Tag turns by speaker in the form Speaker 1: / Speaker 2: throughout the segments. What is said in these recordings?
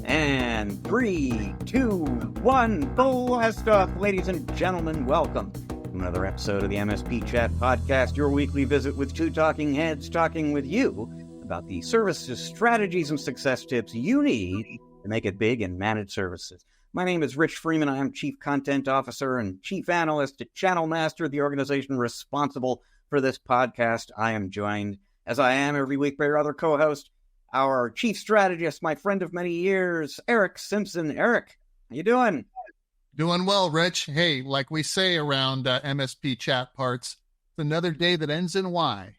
Speaker 1: And 3, 2, 1, blast off, ladies and gentlemen. Welcome to another episode of the MSP Chat Podcast, your weekly visit with two talking heads talking with you about the services, strategies, and success tips you need to make it big in managed services. My name is Rich Freeman. I am Chief Content Officer and Chief Analyst at Channel Master, the organization responsible for this podcast. I am joined, as I am every week, by our other co-host, our chief strategist, my friend of many years, Eric Simpson. Eric, how you doing?
Speaker 2: Doing well, Rich. Hey, like we say around MSP chat parts, it's another day that ends in Y.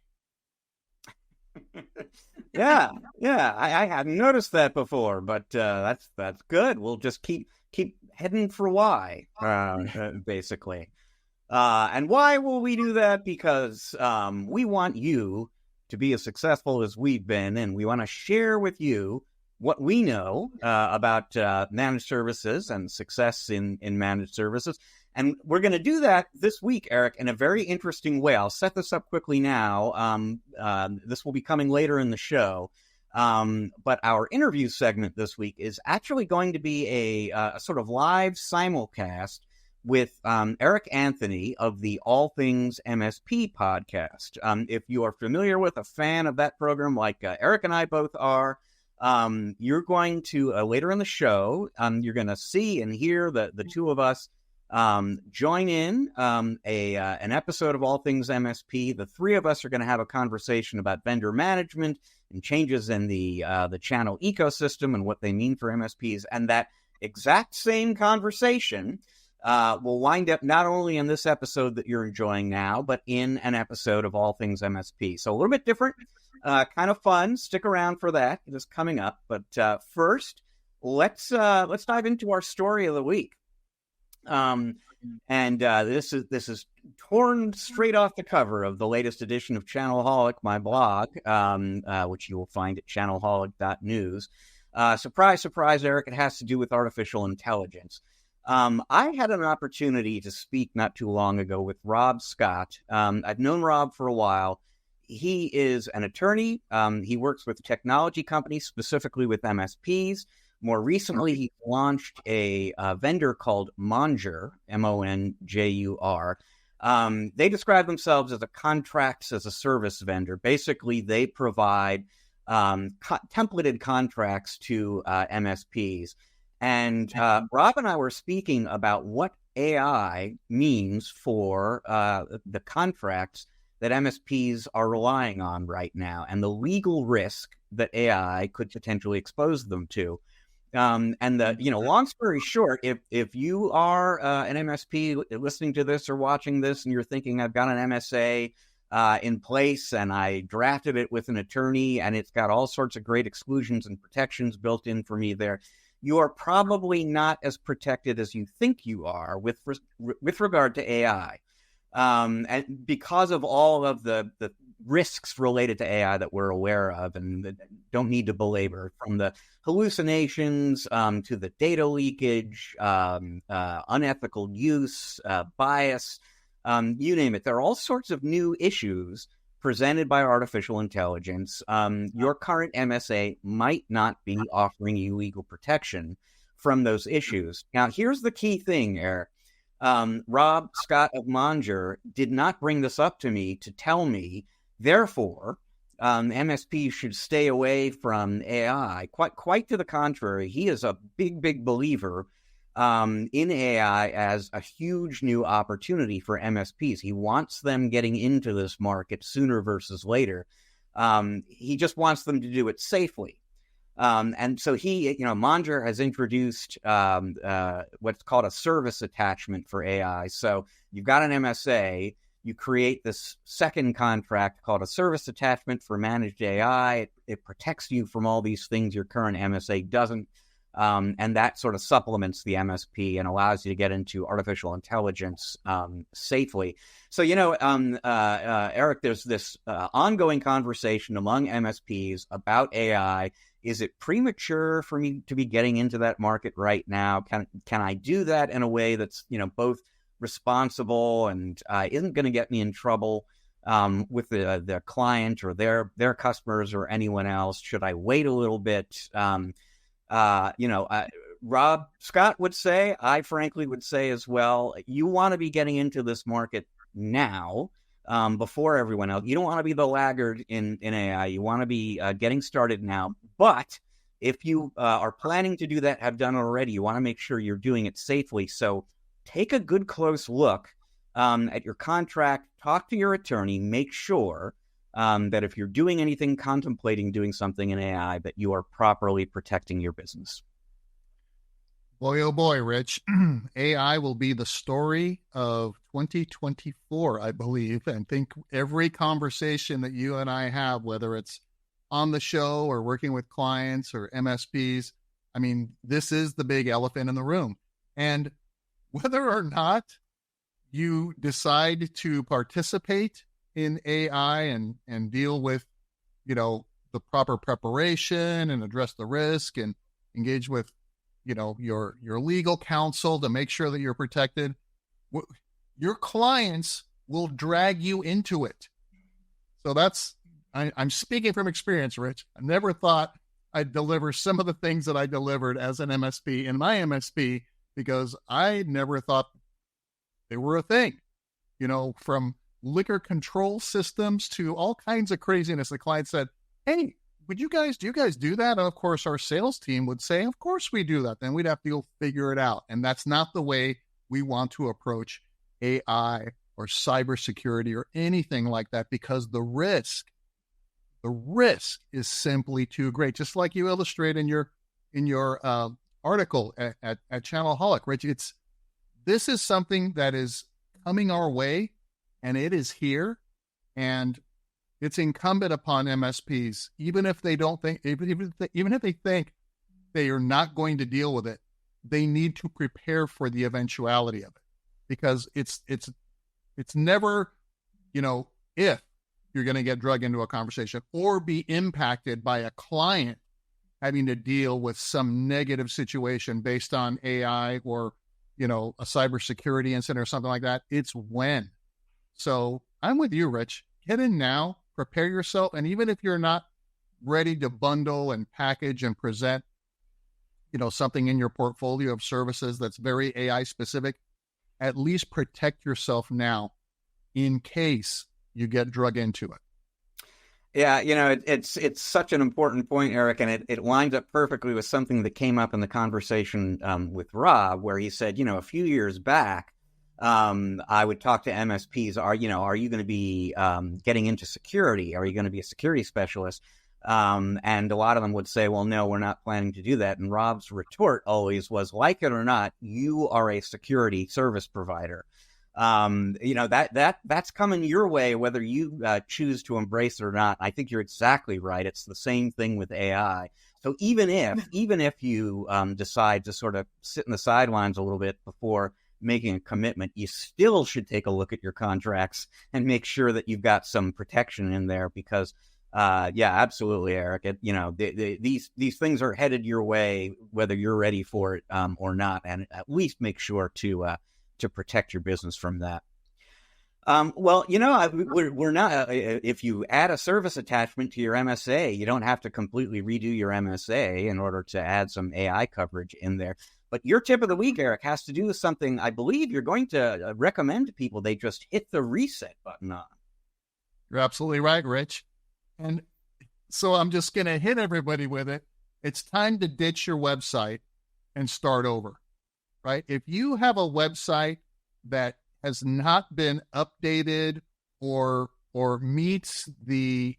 Speaker 1: Yeah. I hadn't noticed that before, but that's good. We'll just keep heading for Y, basically. And why will we do that? Because we want you to be as successful as we've been, and we want to share with you what we know about managed services and success in managed services. And we're going to do that this week, Eric, in a very interesting way. I'll set this up quickly now. This will be coming later in the show. But our interview segment this week is actually going to be a sort of live simulcast with Eric Anthony of the All Things MSP podcast. If you are familiar with, a fan of that program like Eric and I both are, you're going to, later in the show, you're going to see and hear the two of us join in an episode of All Things MSP. The three of us are going to have a conversation about vendor management and changes in the channel ecosystem and what they mean for MSPs. And that exact same conversation will wind up not only in this episode that you're enjoying now, but in an episode of All Things MSP. So a little bit different, kind of fun. Stick around for that. It is coming up. But first, let's dive into our story of the week. This is torn straight off the cover of the latest edition of Channelholic, my blog, which you will find at channelholic.news. Surprise, surprise, Eric, it has to do with artificial intelligence. I had an opportunity to speak not too long ago with Rob Scott. I've known Rob for a while. He is an attorney. He works with technology companies, specifically with MSPs. More recently, he launched a vendor called Monjur, Monjur. They describe themselves as a contracts as a service vendor. Basically, they provide templated contracts to MSPs. And Rob and I were speaking about what AI means for the contracts that MSPs are relying on right now and the legal risk that AI could potentially expose them to. Long story short, if you are an MSP listening to this or watching this and you're thinking, I've got an MSA in place and I drafted it with an attorney and it's got all sorts of great exclusions and protections built in for me there, you are probably not as protected as you think you are with regard to AI. And because of all of the risks related to AI that we're aware of and don't need to belabor, from the hallucinations to the data leakage, unethical use, bias, you name it. There are all sorts of new issues presented by artificial intelligence. Your current MSA might not be offering you legal protection from those issues. Now, here's the key thing, Eric. Rob Scott of Monjur did not bring this up to me to tell me, therefore, MSPs should stay away from AI. Quite to the contrary, he is a big believer in AI as a huge new opportunity for MSPs. He wants them getting into this market sooner versus later. He just wants them to do it safely. And so Monjur has introduced what's called a service attachment for AI. So you've got an MSA, you create this second contract called a service attachment for managed AI. It protects you from all these things your current MSA doesn't. And that sort of supplements the MSP and allows you to get into artificial intelligence safely. So, Eric, there's this ongoing conversation among MSPs about AI. Is it premature for me to be getting into that market right now? Can I do that in a way that's, both responsible and isn't going to get me in trouble with the client or their customers or anyone else? Should I wait a little bit? Rob Scott would say, I frankly would say as well, you want to be getting into this market now, before everyone else. You don't want to be the laggard in AI. You want to be getting started now. But if you are planning to do that, have done it already, you want to make sure you're doing it safely. So take a good close look at your contract, talk to your attorney, make sure that if you're doing anything, contemplating doing something in AI, that you are properly protecting your business.
Speaker 2: Boy, oh boy, Rich, AI will be the story of 2024, I believe. And think every conversation that you and I have, whether it's on the show or working with clients or MSPs, I mean, this is the big elephant in the room. And whether or not you decide to participate in AI and deal with, the proper preparation and address the risk and engage with your legal counsel to make sure that you're protected, your clients will drag you into it. So I'm speaking from experience, Rich. I never thought I'd deliver some of the things that I delivered as an MSP in my MSP, because I never thought they were a thing, from liquor control systems to all kinds of craziness. The client said, hey, do you guys do that? And of course, our sales team would say, of course we do that. Then we'd have to go figure it out. And that's not the way we want to approach AI or cybersecurity or anything like that, because the risk is simply too great. Just like you illustrate in your article at Channelholic, Rich, this is something that is coming our way, and it is here. And it's incumbent upon MSPs, even if they think they are not going to deal with it, they need to prepare for the eventuality of it, because it's never, if you're going to get dragged into a conversation or be impacted by a client having to deal with some negative situation based on AI or, a cybersecurity incident or something like that. It's when. So I'm with you, Rich. Get in now. Prepare yourself. And even if you're not ready to bundle and package and present, something in your portfolio of services that's very AI specific, at least protect yourself now in case you get drug into it.
Speaker 1: Yeah, it's such an important point, Eric, and it lines up perfectly with something that came up in the conversation with Rob, where he said, a few years back, I would talk to MSPs. Are you going to be getting into security? Are you going to be a security specialist? And a lot of them would say, well, no, we're not planning to do that. And Rob's retort always was, like it or not, you are a security service provider. That's coming your way, whether you choose to embrace it or not. I think you're exactly right. It's the same thing with AI. So even if you decide to sort of sit in the sidelines a little bit before making a commitment, you still should take a look at your contracts and make sure that you've got some protection in there, because absolutely, Eric. These things are headed your way, whether you're ready for it or not, and at least make sure to protect your business from that. We're not. If you add a service attachment to your MSA, you don't have to completely redo your MSA in order to add some AI coverage in there. But your tip of the week, Eric, has to do with something I believe you're going to recommend to people they just hit the reset button on.
Speaker 2: You're absolutely right, Rich. And so I'm just going to hit everybody with it. It's time to ditch your website and start over, right? If you have a website that has not been updated or meets the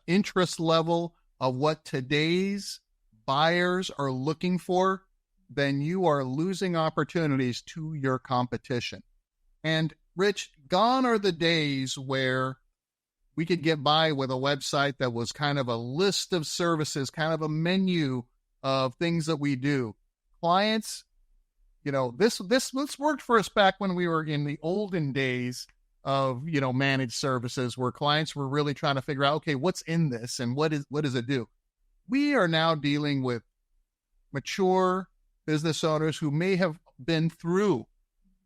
Speaker 2: interest level of what today's buyers are looking for, then you are losing opportunities to your competition. And Rich, gone are the days where we could get by with a website that was kind of a list of services, kind of a menu of things that we do. Clients, this worked for us back when we were in the olden days of, managed services, where clients were really trying to figure out, okay, what's in this and what does it do? We are now dealing with mature business owners who may have been through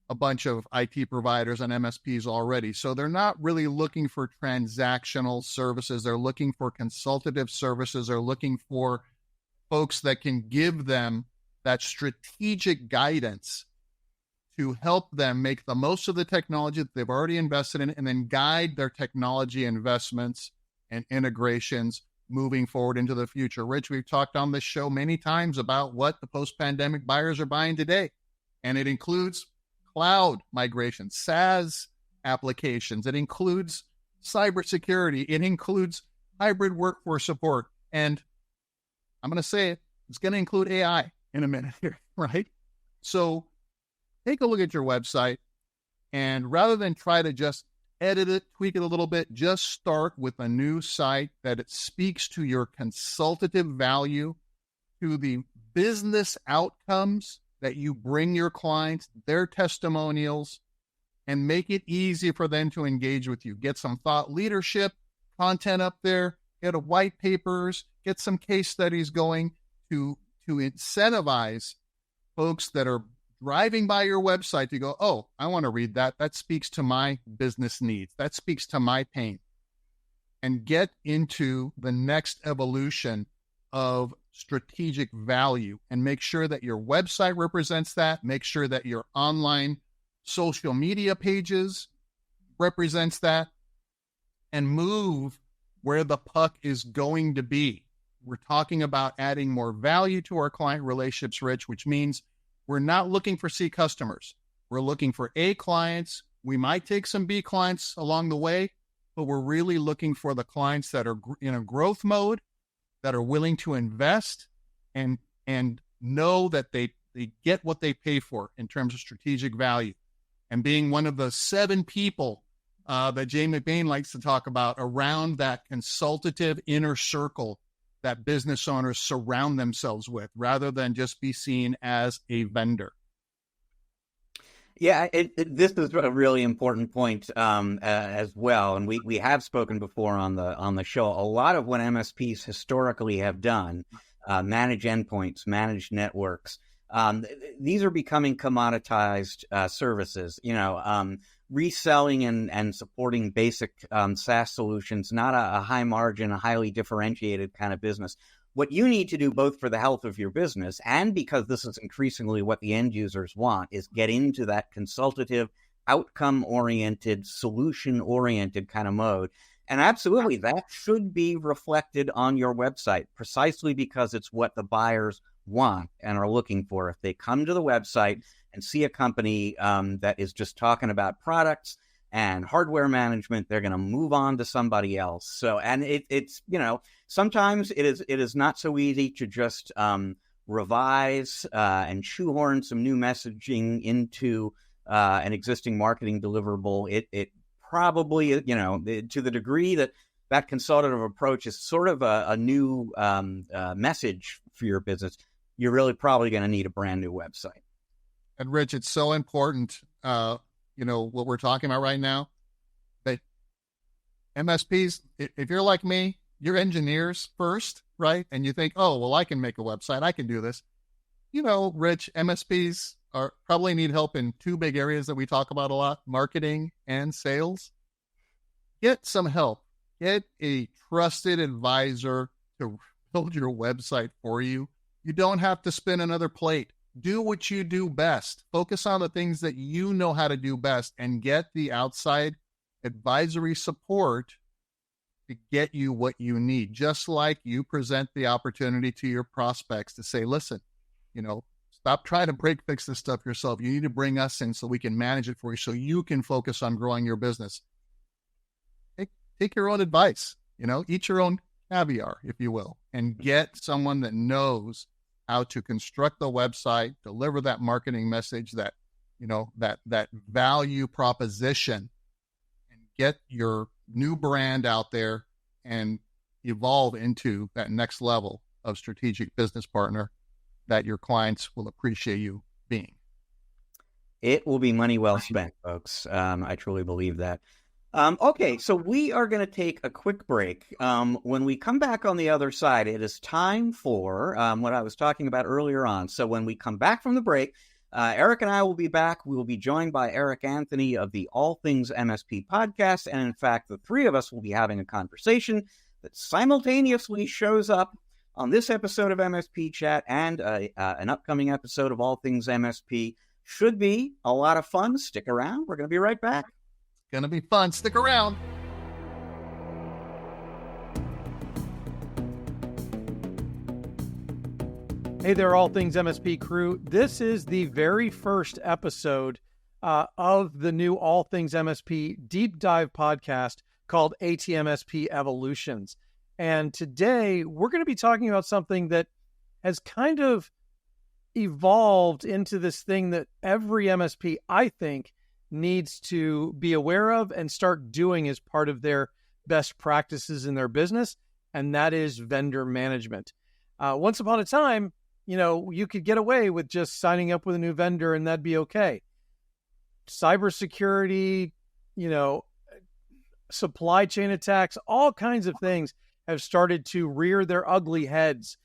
Speaker 2: a bunch of IT providers and MSPs already. So they're not really looking for transactional services. They're looking for consultative services. They're looking for folks that can give them that strategic guidance to help them make the most of the technology that they've already invested in, and then guide their technology investments and integrations moving forward into the future. Rich, we've talked on this show many times about what the post-pandemic buyers are buying today, and it includes cloud migration, SaaS applications. It includes cybersecurity. It includes hybrid workforce support. And I'm going to say it, it's going to include AI in a minute here, right? So take a look at your website, and rather than try to just edit it, tweak it a little bit, just start with a new site that it speaks to your consultative value, to the business outcomes that you bring your clients, their testimonials, and make it easy for them to engage with you. Get some thought leadership content up there, get a white papers, get some case studies going to incentivize folks that are driving by your website to go, oh, I want to read that. That speaks to my business needs. That speaks to my pain. And get into the next evolution of strategic value, and make sure that your website represents that. Make sure that your online social media pages represents that, and move where the puck is going to be. We're talking about adding more value to our client relationships, Rich, which means we're not looking for C customers. We're looking for A clients. We might take some B clients along the way, but we're really looking for the clients that are in a growth mode, that are willing to invest and know that they get what they pay for in terms of strategic value. And being one of the 7 people that Jay McBain likes to talk about around that consultative inner circle that business owners surround themselves with, rather than just be seen as a vendor.
Speaker 1: Yeah, this is a really important point as well, and we have spoken before on the show. A lot of what MSPs historically have done, manage endpoints, manage networks, these are becoming commoditized services. Reselling and supporting basic SaaS solutions, not a high margin, a highly differentiated kind of business. What you need to do, both for the health of your business and because this is increasingly what the end users want, is get into that consultative, outcome-oriented, solution-oriented kind of mode. And absolutely, that should be reflected on your website, precisely because it's what the buyers want and are looking for. If they come to the website and see a company that is just talking about products and hardware management, they're going to move on to somebody else. So, and it's sometimes it is not so easy to just revise and shoehorn some new messaging into an existing marketing deliverable. It probably, to the degree that consultative approach is sort of a new message for your business, you're really probably going to need a brand new website.
Speaker 2: And Rich, it's so important, what we're talking about right now, that MSPs, if you're like me, you're engineers first, right? And you think, oh, well, I can make a website. I can do this. Rich, MSPs probably need help in 2 big areas that we talk about a lot, marketing and sales. Get some help. Get a trusted advisor to build your website for you. You don't have to spin another plate. Do what you do best. Focus on the things that you know how to do best, and get the outside advisory support to get you what you need. Just like you present the opportunity to your prospects to say, listen, stop trying to fix this stuff yourself. You need to bring us in so we can manage it for you, so you can focus on growing your business. Take your own advice, eat your own caviar, if you will, and get someone that knows how to construct the website, deliver that marketing message, that value proposition, and get your new brand out there and evolve into that next level of strategic business partner that your clients will appreciate you being.
Speaker 1: It will be money well spent, folks. I truly believe that. Okay, so we are going to take a quick break. When we come back on the other side, it is time for what I was talking about earlier on. So when we come back from the break, Eric and I will be back. We will be joined by Eric Anthony of the All Things MSP podcast. And in fact, the 3 of us will be having a conversation that simultaneously shows up on this episode of MSP Chat and an upcoming episode of All Things MSP. Should be a lot of fun. Stick around. We're going to be right back.
Speaker 2: Going to be fun. Stick around.
Speaker 3: Hey there, All Things MSP crew. This is the very first episode of the new All Things MSP deep dive podcast called ATMSP Evolutions. And today we're going to be talking about something that has kind of evolved into this thing that every MSP, I think, needs to be aware of and start doing as part of their best practices in their business, and that is vendor management. Once upon a time, you could get away with just signing up with a new vendor and that'd be okay. Cybersecurity, supply chain attacks, all kinds of things have started to rear their ugly heads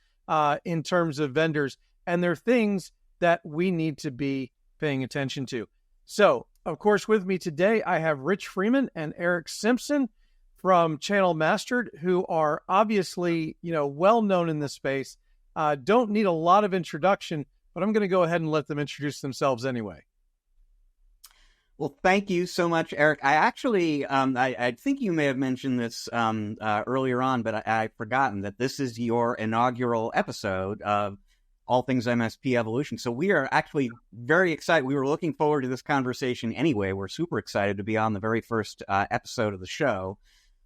Speaker 3: in terms of vendors. And they're things that we need to be paying attention to. So, of course, with me today, I have Rich Freeman and Eric Simpson from Channel Mastered, who are obviously, well known in this space. Don't need a lot of introduction, but I'm going to go ahead and let them introduce themselves anyway.
Speaker 1: Well, thank you so much, Eric. I actually, I think you may have mentioned this earlier on, but I've forgotten that this is your inaugural episode of All Things MSP Evolution. So we are actually very excited. We were looking forward to this conversation anyway. We're super excited to be on the very first episode of the show,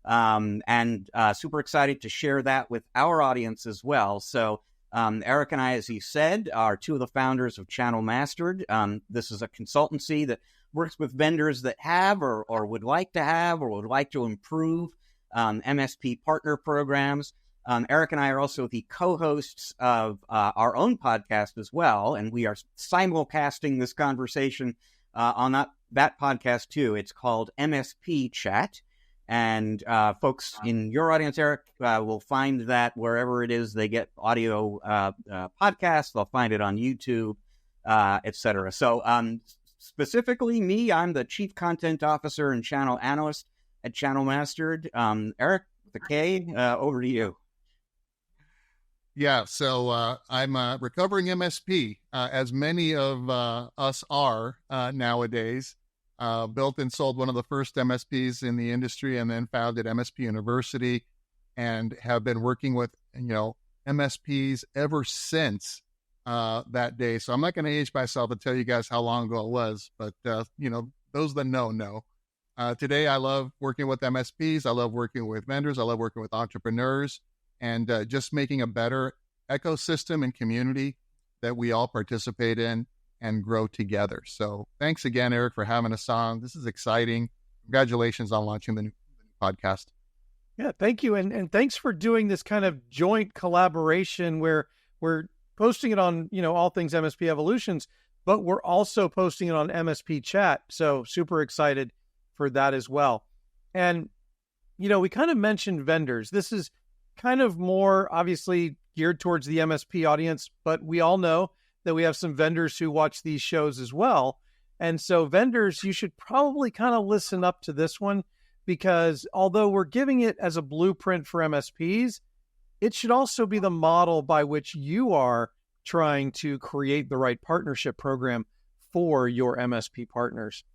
Speaker 1: and super excited to share that with our audience as well. So Eric and I, as he said, are two of the founders of Channel Mastered. This is a consultancy that works with vendors that have or would like to have or would like to improve MSP partner programs. Eric and I are also the co-hosts of our own podcast as well, and we are simulcasting this conversation on that podcast too. It's called MSP Chat. And folks in your audience, Eric, will find that wherever it is they get audio podcasts. They'll find it on YouTube, etc. So specifically me, I'm the Chief Content Officer and Channel Analyst at Channel Mastered. Eric, with a K, over to you.
Speaker 2: Yeah, so I'm a recovering MSP, as many of us are nowadays. Built and sold one of the first MSPs in the industry, and then founded MSP University, and have been working with MSPs ever since that day. So I'm not going to age myself and tell you guys how long ago it was, but those that know. Today I love working with MSPs. I love working with vendors. I love working with entrepreneurs, and just making a better ecosystem and community that we all participate in and grow together. So thanks again, Eric, for having us on. This is exciting. Congratulations on launching the new podcast.
Speaker 3: Yeah, thank you. And thanks for doing this kind of joint collaboration where we're posting it on, All Things MSP Evolutions, but we're also posting it on MSP Chat. So super excited for that as well. And, we kind of mentioned vendors. This is kind of more obviously geared towards the MSP audience, but we all know that we have some vendors who watch these shows as well. And so vendors, you should probably kind of listen up to this one, because although we're giving it as a blueprint for MSPs, it should also be the model by which you are trying to create the right partnership program for your MSP partners.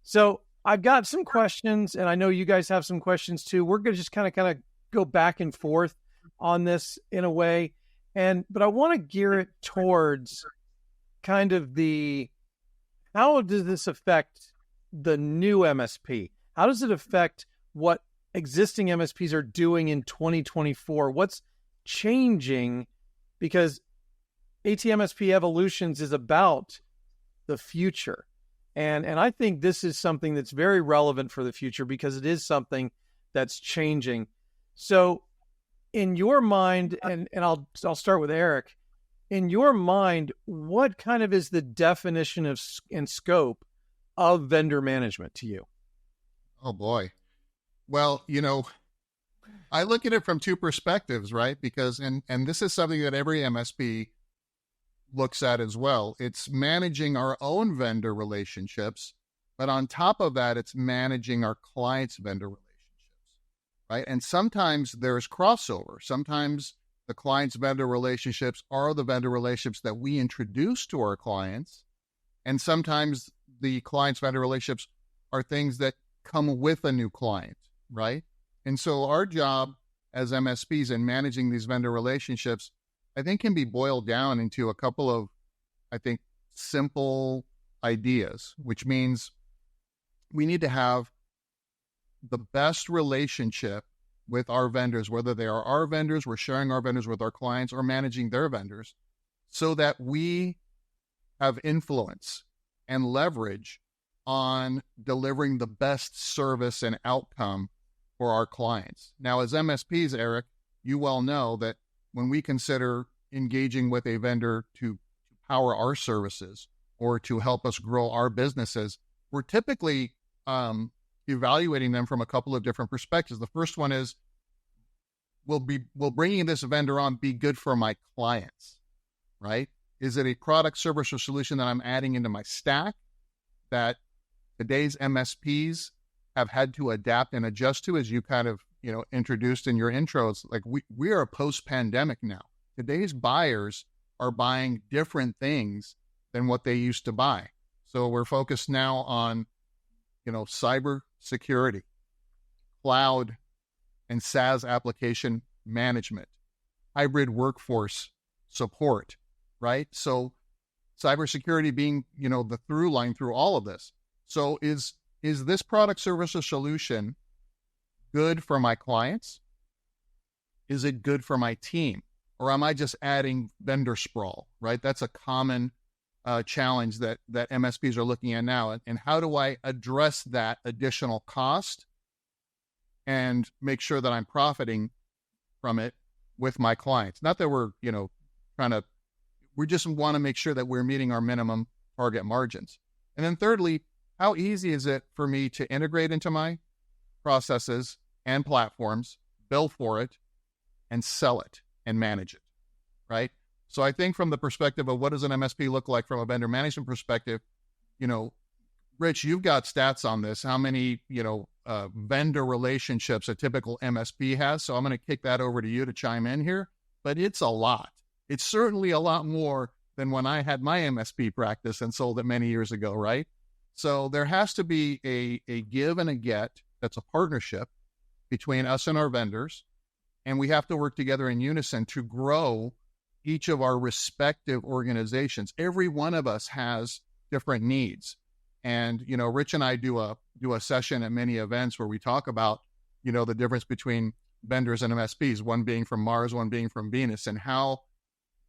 Speaker 3: So I've got some questions, and I know you guys have some questions too. We're going to just kind of go back and forth on this in a way. But I want to gear it towards kind of how does this affect the new MSP? How does it affect what existing MSPs are doing in 2024? What's changing? Because ATMSP Evolutions is about the future. And I think this is something that's very relevant for the future, because it is something that's changing. So in your mind, and I'll start with Eric, in your mind, what kind of is the definition of and scope of vendor management to you?
Speaker 2: Oh boy. Well, I look at it from two perspectives, right? Because, and this is something that every MSP looks at as well. It's managing our own vendor relationships, but on top of that, it's managing our clients' vendor relationships, right? And sometimes there's crossover. Sometimes the client's vendor relationships are the vendor relationships that we introduce to our clients. And sometimes the client's vendor relationships are things that come with a new client, right? And so our job as MSPs in managing these vendor relationships, I think, can be boiled down into a couple of, I think, simple ideas, which means we need to have the best relationship with our vendors, whether they are our vendors, we're sharing our vendors with our clients, or managing their vendors, so that we have influence and leverage on delivering the best service and outcome for our clients. Now, as MSPs, Eric, you well know that when we consider engaging with a vendor to power our services or to help us grow our businesses, we're typically evaluating them from a couple of different perspectives. The first one is, will bringing this vendor on be good for my clients, right? Is it a product, service, or solution that I'm adding into my stack that today's MSPs have had to adapt and adjust to, as you kind of, introduced in your intros? Like we are post-pandemic now. Today's buyers are buying different things than what they used to buy. So we're focused now on, cyber security, cloud and SaaS application management, hybrid workforce support, right? So cybersecurity being, the through line through all of this. So is this product, service, or solution good for my clients? Is it good for my team? Or am I just adding vendor sprawl, right? That's a common challenge that MSPs are looking at now. And how do I address that additional cost and make sure that I'm profiting from it with my clients? Not that we're, we just want to make sure that we're meeting our minimum target margins. And then thirdly, how easy is it for me to integrate into my processes and platforms, bill for it, and sell it and manage it, right? So I think from the perspective of what does an MSP look like from a vendor management perspective, Rich, you've got stats on this, how many, vendor relationships a typical MSP has. So I'm going to kick that over to you to chime in here, but it's a lot. It's certainly a lot more than when I had my MSP practice and sold it many years ago, right? So there has to be a give and a get that's a partnership between us and our vendors. And we have to work together in unison to grow each of our respective organizations. Every one of us has different needs. And, Rich and I do a session at many events where we talk about, the difference between vendors and MSPs, one being from Mars, one being from Venus, and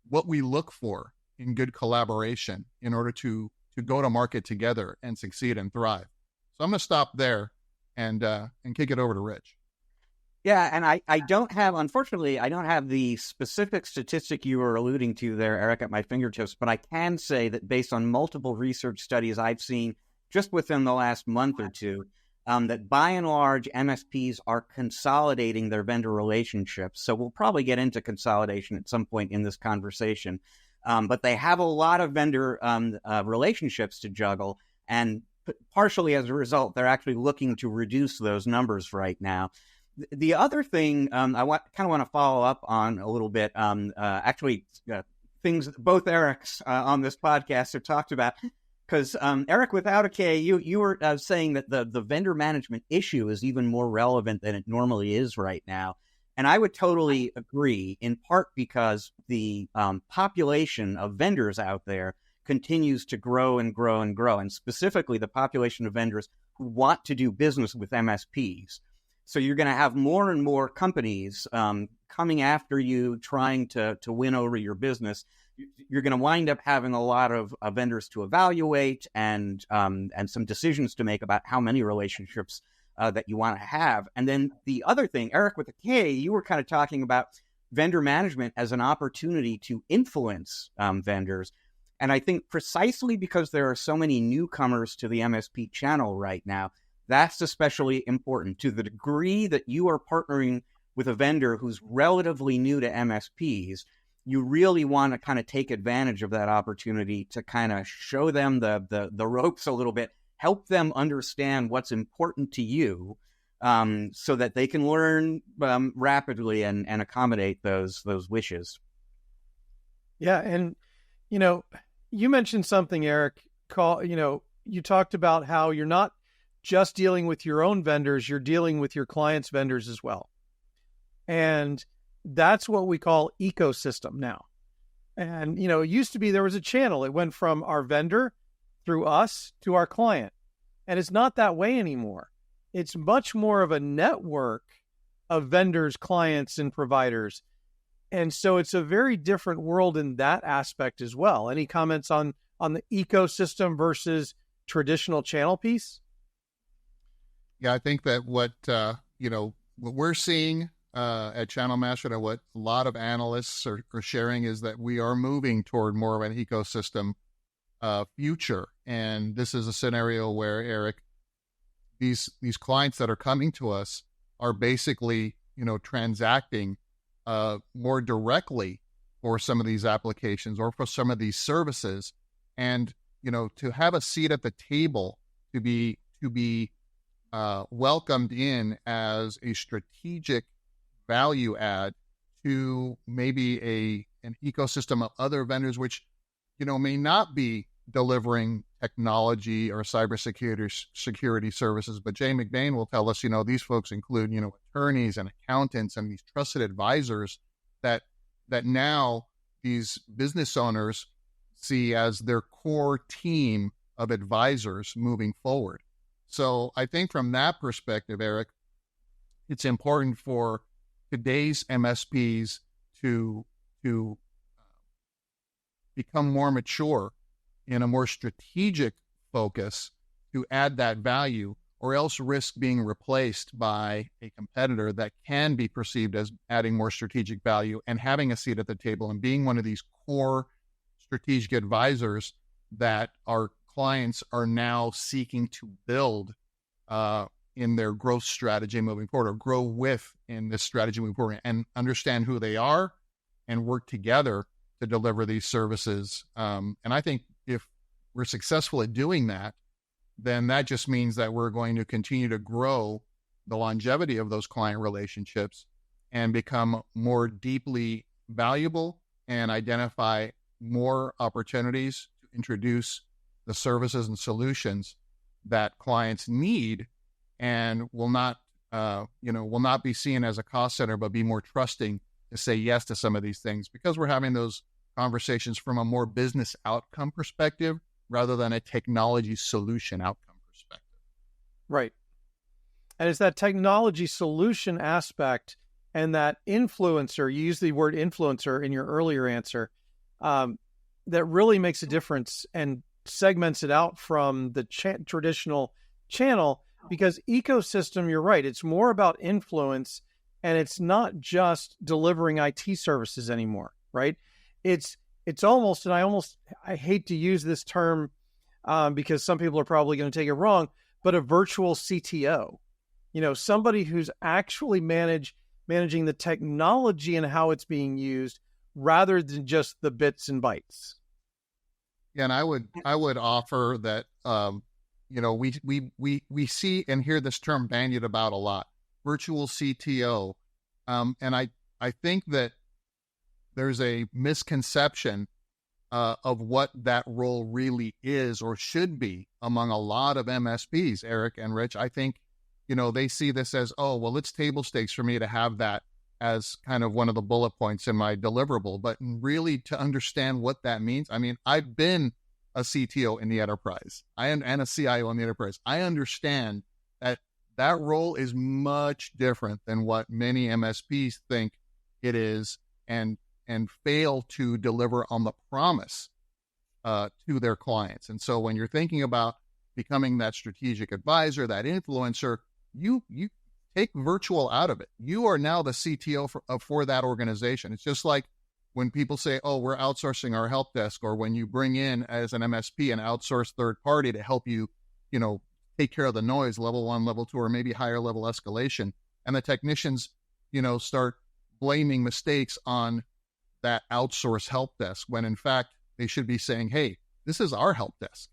Speaker 2: what we look for in good collaboration in order to go to market together and succeed and thrive. So I'm going to stop there and kick it over to Rich.
Speaker 1: Yeah, and unfortunately, I don't have the specific statistic you were alluding to there, Eric, at my fingertips, but I can say that based on multiple research studies I've seen just within the last month or two, that by and large, MSPs are consolidating their vendor relationships. So we'll probably get into consolidation at some point in this conversation. But they have a lot of vendor relationships to juggle, and partially as a result, they're actually looking to reduce those numbers right now. The other thing I kind of want to follow up on a little bit, things both Erics on this podcast have talked about, because Eric, without a K, you were saying that the vendor management issue is even more relevant than it normally is right now. And I would totally agree, in part because the population of vendors out there continues to grow and grow and grow, and specifically the population of vendors who want to do business with MSPs. So you're going to have more and more companies coming after you, trying to win over your business. You're going to wind up having a lot of vendors to evaluate and some decisions to make about how many relationships that you want to have. And then the other thing, Eric, with a K, you were kind of talking about vendor management as an opportunity to influence vendors. And I think precisely because there are so many newcomers to the MSP channel right now, that's especially important. To the degree that you are partnering with a vendor who's relatively new to MSPs, you really want to kind of take advantage of that opportunity to kind of show them the ropes a little bit, help them understand what's important to you, so that they can learn rapidly and accommodate those wishes.
Speaker 3: Yeah, and you mentioned something, Eric. You talked about how you're not just dealing with your own vendors, you're dealing with your clients' vendors as well. And that's what we call ecosystem now. And, it used to be there was a channel. It went from our vendor through us to our client. And it's not that way anymore. It's much more of a network of vendors, clients, and providers. And so it's a very different world in that aspect as well. Any comments on the ecosystem versus traditional channel piece?
Speaker 2: Yeah, I think that what we're seeing at Channel Master and what a lot of analysts are sharing is that we are moving toward more of an ecosystem future. And this is a scenario where, Eric, these clients that are coming to us are basically, transacting more directly for some of these applications or for some of these services. And, to have a seat at the table, to be welcomed in as a strategic value add to maybe an ecosystem of other vendors, which, may not be delivering technology or cybersecurity services. But Jay McBain will tell us, these folks include, attorneys and accountants and these trusted advisors that now these business owners see as their core team of advisors moving forward. So I think from that perspective, Eric, it's important for today's MSPs to become more mature in a more strategic focus to add that value, or else risk being replaced by a competitor that can be perceived as adding more strategic value and having a seat at the table and being one of these core strategic advisors that our clients are now seeking to build in their growth strategy moving forward, or grow with in this strategy moving forward, and understand who they are and work together to deliver these services. And I think if we're successful at doing that, then that just means that we're going to continue to grow the longevity of those client relationships and become more deeply valuable and identify more opportunities to introduce the services and solutions that clients need, and will not be seen as a cost center, but be more trusting to say yes to some of these things, because we're having those conversations from a more business outcome perspective rather than a technology solution outcome perspective.
Speaker 3: Right. And it's that technology solution aspect and that influencer, you used the word influencer in your earlier answer, that really makes a difference and segments it out from the traditional channel, because ecosystem, you're right, it's more about influence, and it's not just delivering IT services anymore, right? It's almost, and I hate to use this term because some people are probably going to take it wrong, but a virtual CTO, somebody who's actually managing the technology and how it's being used rather than just the bits and bytes.
Speaker 2: Yeah, and I would offer that we see and hear this term bandied about a lot, virtual CTO, and I think that there's a misconception of what that role really is or should be among a lot of MSPs, Eric and Rich. I think they see this as, oh, well, it's table stakes for me to have that as kind of one of the bullet points in my deliverable. But really, to understand what that means, I mean, I've been a CTO in the enterprise and a CIO in the enterprise. I understand that role is much different than what many MSPs think it is, and fail to deliver on the promise to their clients. And so when you're thinking about becoming that strategic advisor, that influencer, you take virtual out of it. You are now the CTO for that organization. It's just like when people say, oh, we're outsourcing our help desk, or when you bring in as an MSP an outsourced third party to help you, take care of the noise, level 1, level 2, or maybe higher level escalation. And the technicians, start blaming mistakes on that outsourced help desk, when in fact they should be saying, hey, this is our help desk.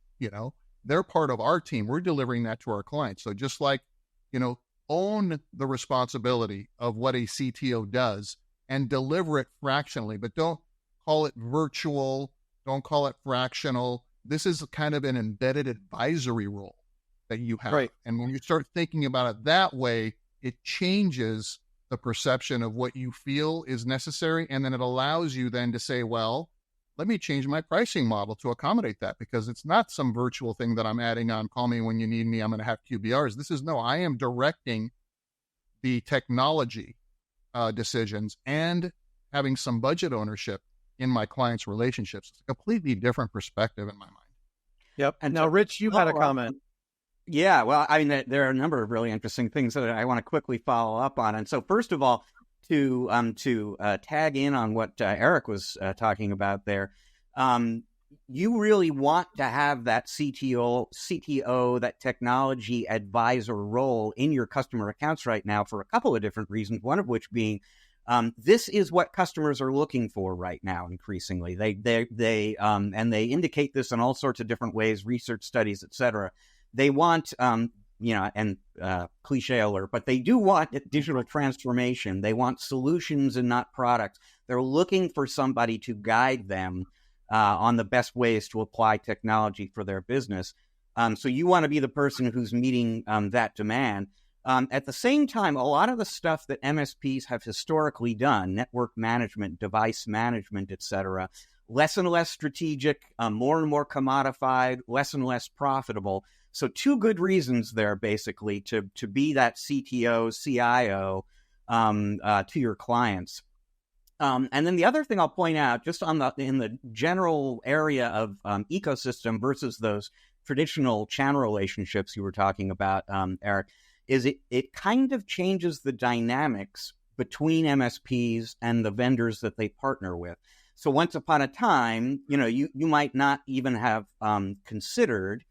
Speaker 2: They're part of our team. We're delivering that to our clients. So just like, own the responsibility of what a CTO does and deliver it fractionally, but don't call it virtual, don't call it fractional. This is kind of an embedded advisory role that you have.
Speaker 3: Right.
Speaker 2: And when you start thinking about it that way, it changes the perception of what you feel is necessary. And then it allows you then to say, well, let me change my pricing model to accommodate that, because it's not some virtual thing that I'm adding on. Call me when you need me. I'm going to have QBRs. This is I am directing the technology decisions and having some budget ownership in my clients' relationships. It's a completely different perspective in my mind.
Speaker 3: Yep. And now, Rich, you had a comment.
Speaker 1: Yeah, well, I mean, there are a number of really interesting things that I want to quickly follow up on. And so, first of all, to tag in on what Eric was talking about there, you really want to have that CTO, that technology advisor role in your customer accounts right now for a couple of different reasons. One of which being, this is what customers are looking for right now. Increasingly, they and they indicate this in all sorts of different ways, research studies, et cetera. They want, and cliche alert, but they do want digital transformation. They want solutions and not products. They're looking for somebody to guide them on the best ways to apply technology for their business. So you want to be the person who's meeting that demand. At the same time, a lot of the stuff that MSPs have historically done, network management, device management, et cetera, less and less strategic, more and more commodified, less and less profitable. So two good reasons there, basically, to be that CTO, CIO to your clients. And then the other thing I'll point out, just in the general area of ecosystem versus those traditional channel relationships you were talking about, Eric, is it kind of changes the dynamics between MSPs and the vendors that they partner with. So once upon a time, you might not even have considered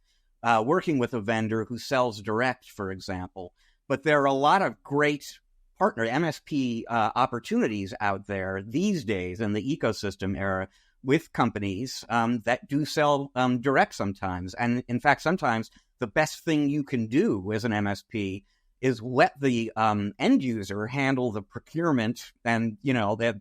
Speaker 1: working with a vendor who sells direct, for example. But there are a lot of great partner MSP opportunities out there these days in the ecosystem era with companies that do sell direct sometimes. And in fact, sometimes the best thing you can do as an MSP is let the end user handle the procurement, and they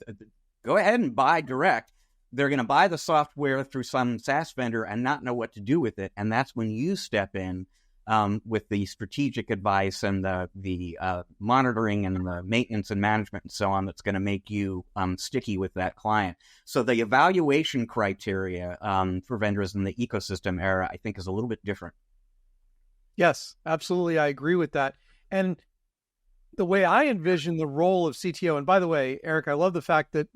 Speaker 1: go ahead and buy direct. They're going to buy the software through some SaaS vendor and not know what to do with it. And that's when you step in with the strategic advice and the monitoring and the maintenance and management and so on that's going to make you sticky with that client. So the evaluation criteria for vendors in the ecosystem era, I think, is a little bit different.
Speaker 3: Yes, absolutely. I agree with that. And the way I envision the role of CTO, and by the way, Eric, I love the fact that,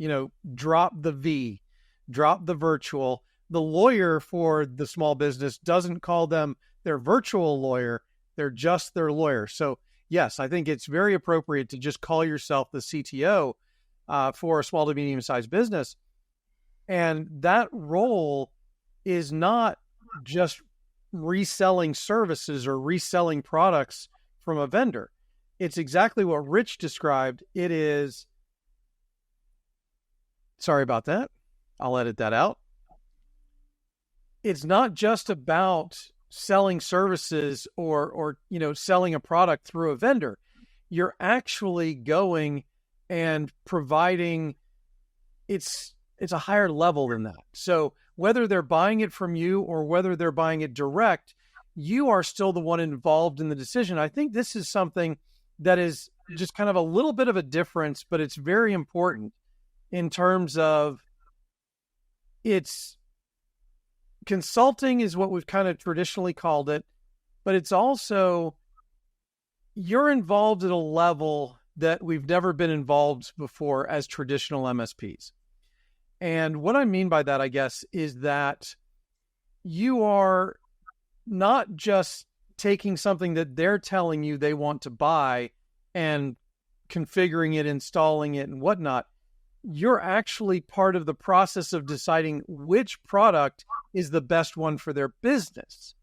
Speaker 3: drop the V, drop the virtual. The lawyer for the small business doesn't call them their virtual lawyer. They're just their lawyer. So yes, I think it's very appropriate to just call yourself the CTO for a small to medium-sized business. And that role is not just reselling services or reselling products from a vendor. It's exactly what Rich described. It is, sorry about that. I'll edit that out. It's not just about selling services or selling a product through a vendor. You're actually going and providing, it's a higher level than that. So whether they're buying it from you or whether they're buying it direct, you are still the one involved in the decision. I think this is something that is just kind of a little bit of a difference, but it's very important in terms of it's consulting is what we've kind of traditionally called it, but it's also you're involved at a level that we've never been involved before as traditional MSPs. And what I mean by that, I guess, is that you are not just taking something that they're telling you they want to buy and configuring it, installing it, and whatnot. You're actually part of the process of deciding which product is the best one for their business.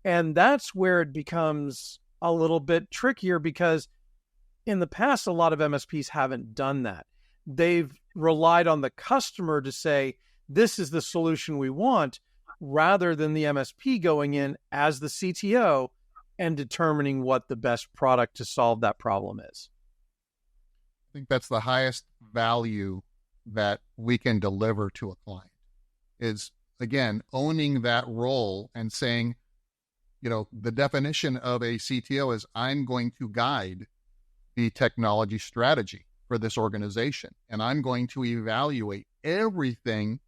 Speaker 3: And that's where it becomes a little bit trickier, because in the past, a lot of MSPs haven't done that. They've relied on the customer to say, this is the solution we want, rather than the MSP going in as the CTO and determining what the best product to solve that problem is.
Speaker 2: I think that's the highest value that we can deliver to a client is, again, owning that role and saying, the definition of a CTO is I'm going to guide the technology strategy for this organization. And I'm going to evaluate everything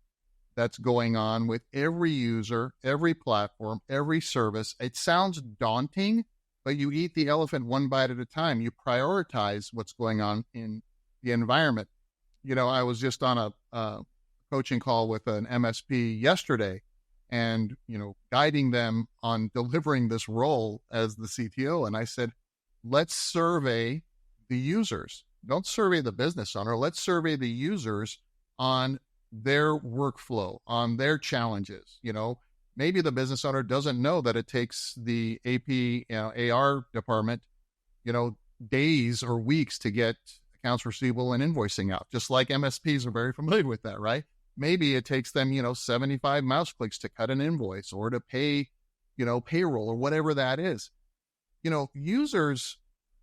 Speaker 2: that's going on with every user, every platform, every service. It sounds daunting, but you eat the elephant one bite at a time. You prioritize what's going on in the environment. I was just on a coaching call with an MSP yesterday and, guiding them on delivering this role as the CTO. And I said, let's survey the users. Don't survey the business owner. Let's survey the users on their workflow, on their challenges. Maybe the business owner doesn't know that it takes the AP, AR department, days or weeks to get accounts receivable and invoicing out, just like MSPs are very familiar with that, right? Maybe it takes them, 75 mouse clicks to cut an invoice or to pay, payroll or whatever that is. Users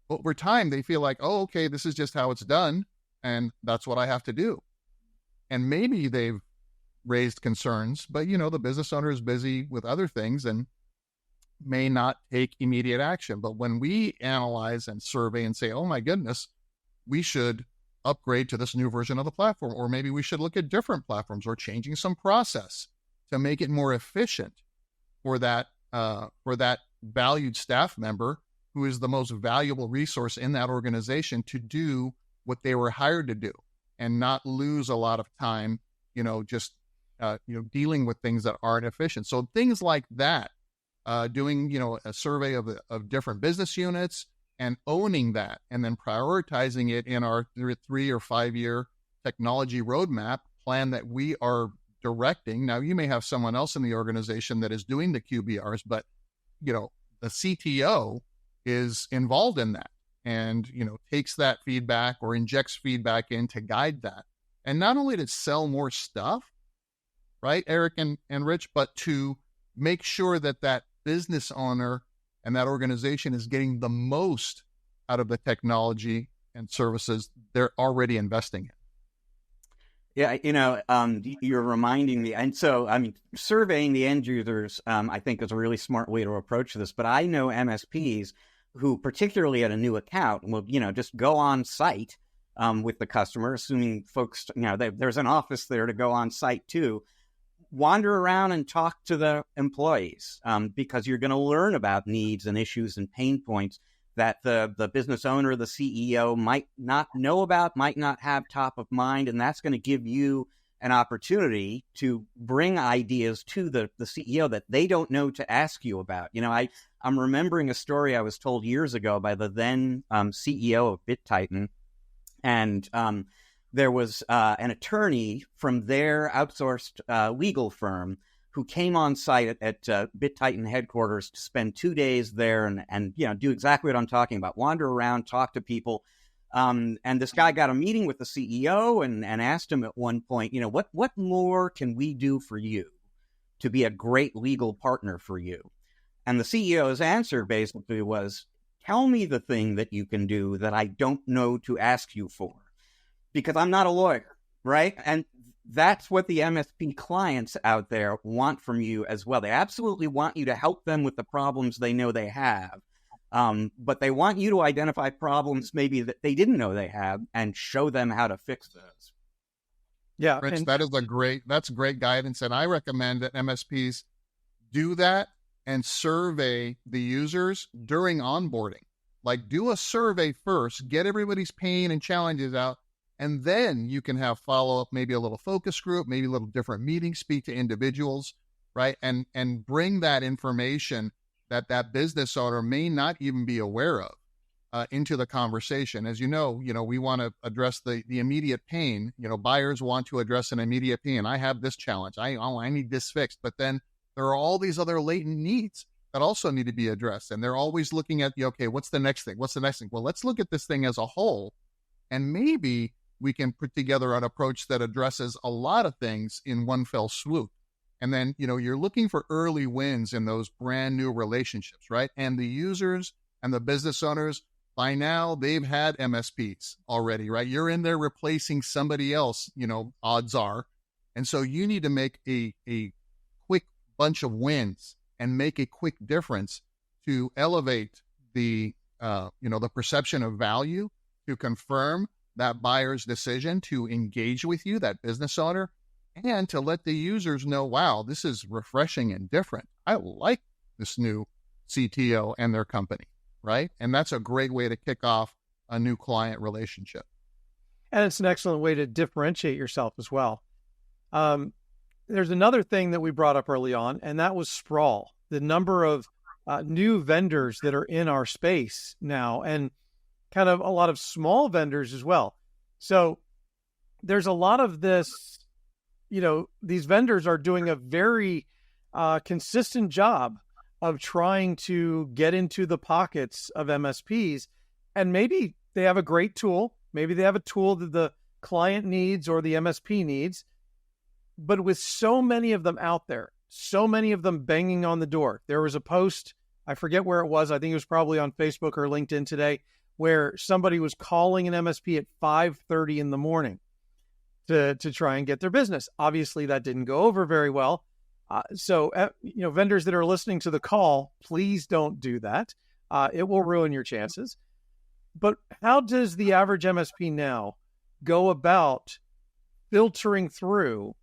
Speaker 2: over time, they feel like, oh, okay, this is just how it's done. And that's what I have to do. And maybe they've raised concerns, but, the business owner is busy with other things and may not take immediate action. But when we analyze and survey and say, oh my goodness, we should upgrade to this new version of the platform, or maybe we should look at different platforms or changing some process to make it more efficient for that valued staff member who is the most valuable resource in that organization to do what they were hired to do and not lose a lot of time, dealing with things that aren't efficient. So things like that, doing, a survey of different business units, and owning that and then prioritizing it in our 3 or 5 year technology roadmap plan that we are directing. Now, you may have someone else in the organization that is doing the QBRs, but, the CTO is involved in that and, takes that feedback or injects feedback in to guide that. And not only to sell more stuff, right, Eric and Rich, but to make sure that that business owner and that organization is getting the most out of the technology and services they're already investing in.
Speaker 1: Yeah, you're reminding me. And so, surveying the end users, I think is a really smart way to approach this. But I know MSPs who, particularly at a new account, will, just go on site with the customer, assuming folks, there's an office there to go on site too, wander around and talk to the employees because you're going to learn about needs and issues and pain points that the business owner, the CEO might not know about, might not have top of mind. And that's going to give you an opportunity to bring ideas to the CEO that they don't know to ask you about. I'm remembering a story I was told years ago by the then CEO of BitTitan. And there was an attorney from their outsourced legal firm who came on site at BitTitan headquarters to spend 2 days there and do exactly what I'm talking about, wander around, talk to people. And this guy got a meeting with the CEO and asked him at one point, what more can we do for you to be a great legal partner for you? And the CEO's answer basically was, tell me the thing that you can do that I don't know to ask you for, because I'm not a lawyer, right? And that's what the MSP clients out there want from you as well. They absolutely want you to help them with the problems they know they have. But they want you to identify problems maybe that they didn't know they have and show them how to fix those.
Speaker 2: Yeah. Rich, that's great guidance. And I recommend that MSPs do that and survey the users during onboarding. Like, do a survey first, get everybody's pain and challenges out, and then you can have follow-up, maybe a little focus group, maybe a little different meeting, speak to individuals, right? And bring that information that business owner may not even be aware of into the conversation. As you know, we want to address the immediate pain. Buyers want to address an immediate pain. I have this challenge. I need this fixed. But then there are all these other latent needs that also need to be addressed. And they're always looking at, okay, what's the next thing? What's the next thing? Well, let's look at this thing as a whole. And maybe we can put together an approach that addresses a lot of things in one fell swoop. And then, you're looking for early wins in those brand new relationships, right? And the users and the business owners, by now, they've had MSPs already, right? You're in there replacing somebody else, odds are. And so you need to make a quick bunch of wins and make a quick difference to elevate the perception of value, to confirm that buyer's decision to engage with you, that business owner, and to let the users know, wow, this is refreshing and different. I like this new CTO and their company, right? And that's a great way to kick off a new client relationship.
Speaker 3: And it's an excellent way to differentiate yourself as well. There's another thing that we brought up early on, and that was sprawl, the number of new vendors that are in our space now, and kind of a lot of small vendors as well. So there's a lot of this, these vendors are doing a very consistent job of trying to get into the pockets of MSPs. And maybe they have a great tool. Maybe they have a tool that the client needs or the MSP needs. But with so many of them out there, so many of them banging on the door, there was a post, I forget where it was, I think it was probably on Facebook or LinkedIn today, where somebody was calling an MSP at 5:30 in the morning to try and get their business. Obviously, that didn't go over very well. So vendors that are listening to the call, please don't do that. It will ruin your chances. But how does the average MSP now go about filtering through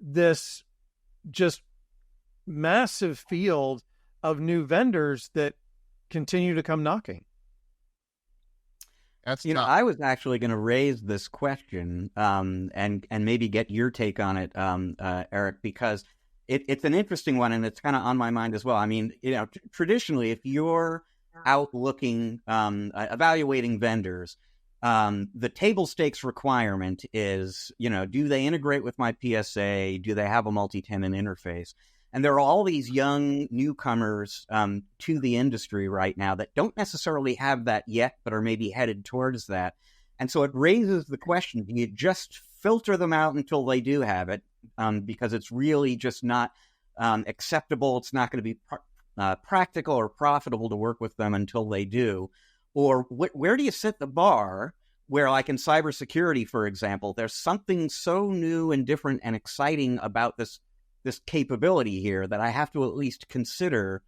Speaker 3: this just massive field of new vendors that continue to come knocking?
Speaker 2: That's
Speaker 1: I was actually going to raise this question and maybe get your take on it, Eric, because it's an interesting one and it's kind of on my mind as well. I mean, traditionally, if you're out looking, evaluating vendors, the table stakes requirement is, do they integrate with my PSA? Do they have a multi-tenant interface? And there are all these young newcomers to the industry right now that don't necessarily have that yet, but are maybe headed towards that. And so it raises the question, do you just filter them out until they do have it? Because it's really just not acceptable. It's not going to be practical or profitable to work with them until they do. Or where do you set the bar where, like in cybersecurity, for example, there's something so new and different and exciting about this capability here that I have to at least consider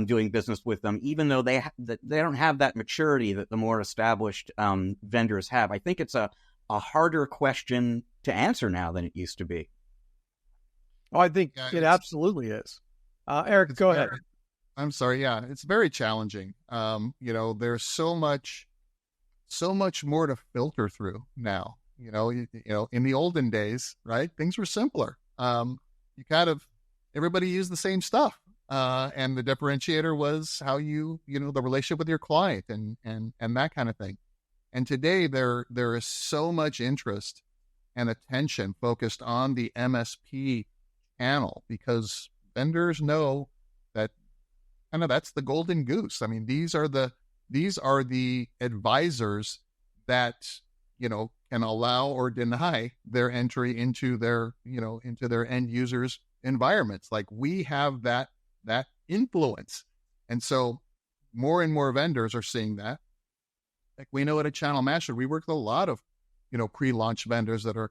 Speaker 1: doing business with them, even though they don't have that maturity that the more established vendors have. I think it's a harder question to answer now than it used to be.
Speaker 3: Oh, I think it absolutely is. Eric, go ahead.
Speaker 2: I'm sorry. Yeah, it's very challenging. There's so much more to filter through now. In the olden days, right? Things were simpler. Everybody used the same stuff. And the differentiator was how the relationship with your client and that kind of thing. And today there is so much interest and attention focused on the MSP channel because vendors know that that's the golden goose. I mean, these are the advisors that, can allow or deny their entry into their end users' environments. Like we have that influence. And so more and more vendors are seeing that. Like we know at a Channel Master, we work with a lot of, pre-launch vendors that are,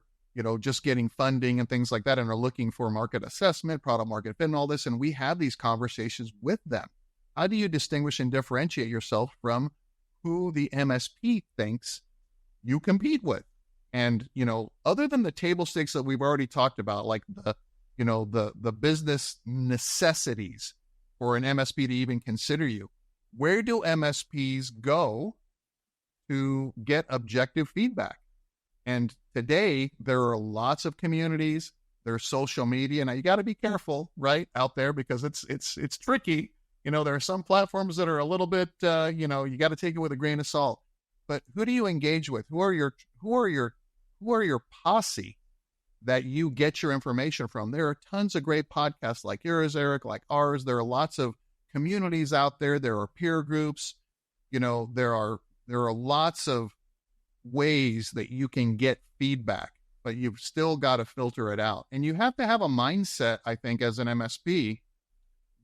Speaker 2: just getting funding and things like that and are looking for market assessment, product market fit and all this. And we have these conversations with them. How do you distinguish and differentiate yourself from who the MSP thinks you compete with? And, other than the table stakes that we've already talked about, like the business necessities for an MSP to even consider you, where do MSPs go to get objective feedback? And today there are lots of communities, there's social media. Now you got to be careful, right, out there because it's tricky. There are some platforms that are a little bit, you got to take it with a grain of salt. But who do you engage with? Who are your posse that you get your information from? There are tons of great podcasts like yours, Eric, like ours. There are lots of communities out there. There are peer groups. There are lots of ways that you can get feedback. but you've still got to filter it out. And you have to have a mindset, I think, as an MSP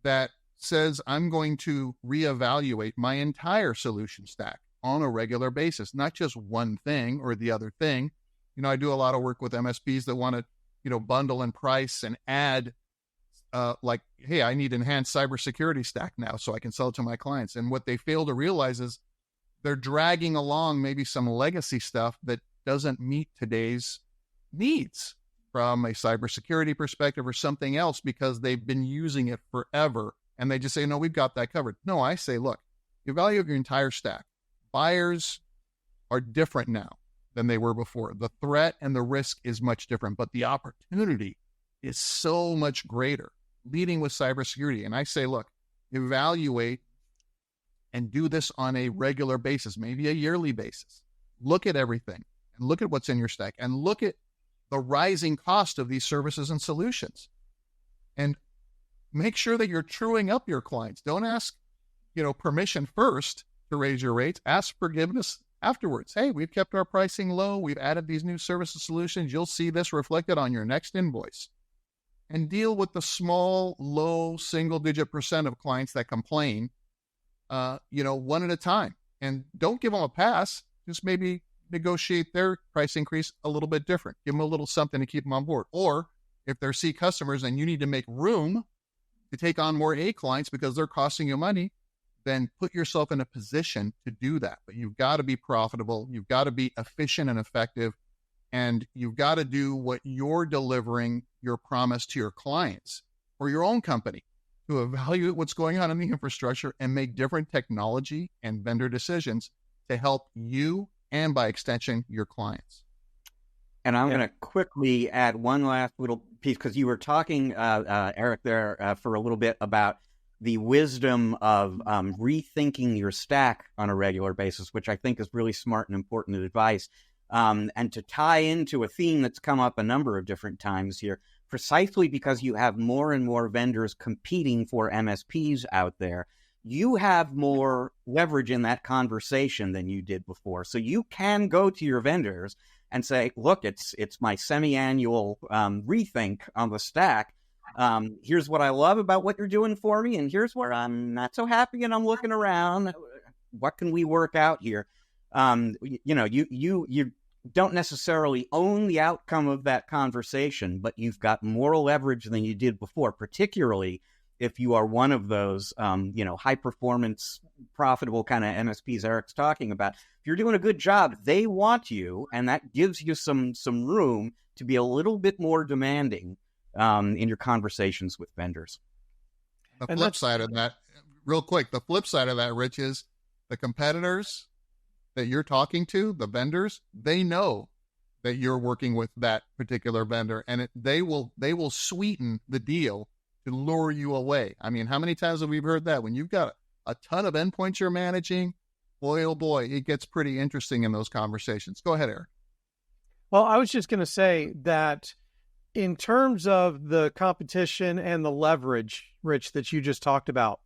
Speaker 2: that says, I'm going to reevaluate my entire solution stack on a regular basis, not just one thing or the other thing. I do a lot of work with MSPs that want to, bundle and price and add like, hey, I need enhanced cybersecurity stack now so I can sell it to my clients. And what they fail to realize is they're dragging along maybe some legacy stuff that doesn't meet today's needs from a cybersecurity perspective or something else because they've been using it forever. And they just say, no, we've got that covered. No, I say, look, evaluate your entire stack. Buyers are different now than they were before. The threat and the risk is much different, but the opportunity is so much greater, leading with cybersecurity. And I say, look, evaluate and do this on a regular basis, maybe a yearly basis. Look at everything and look at what's in your stack and look at the rising cost of these services and solutions. And make sure that you're truing up your clients. Don't ask, permission first to raise your rates. Ask forgiveness afterwards. Hey, we've kept our pricing low. We've added these new services solutions. You'll see this reflected on your next invoice. And deal with the small, low, single-digit % of clients that complain, one at a time. And don't give them a pass. Just maybe negotiate their price increase a little bit different. Give them a little something to keep them on board. Or if they're C customers and you need to make room to take on more A clients because they're costing you money, then put yourself in a position to do that. But you've got to be profitable. You've got to be efficient and effective. And you've got to do what you're delivering your promise to your clients or your own company to evaluate what's going on in the infrastructure and make different technology and vendor decisions to help you and by extension, your clients.
Speaker 1: And I'm going to quickly add one last little piece because you were talking, Eric, there for a little bit about the wisdom of rethinking your stack on a regular basis, which I think is really smart and important advice. And to tie into a theme that's come up a number of different times here, precisely because you have more and more vendors competing for MSPs out there, you have more leverage in that conversation than you did before. So you can go to your vendors and say, look, it's my semi-annual rethink on the stack. Here's what I love about what you're doing for me, and here's where I'm not so happy, and I'm looking around. What can we work out here? You don't necessarily own the outcome of that conversation, but you've got more leverage than you did before, particularly if you are one of those, high performance, profitable kind of MSPs Eric's talking about. If you're doing a good job, they want you, and that gives you some room to be a little bit more demanding in your conversations with vendors.
Speaker 2: The flip side of that, real quick, the flip side of that, Rich, is the competitors that you're talking to, the vendors, they know that you're working with that particular vendor, and they will sweeten the deal to lure you away. I mean, how many times have we heard that? When you've got a ton of endpoints you're managing, boy, oh boy, it gets pretty interesting in those conversations. Go ahead, Eric.
Speaker 3: Well, I was just going to say that in terms of the competition and the leverage, Rich, that you just talked about,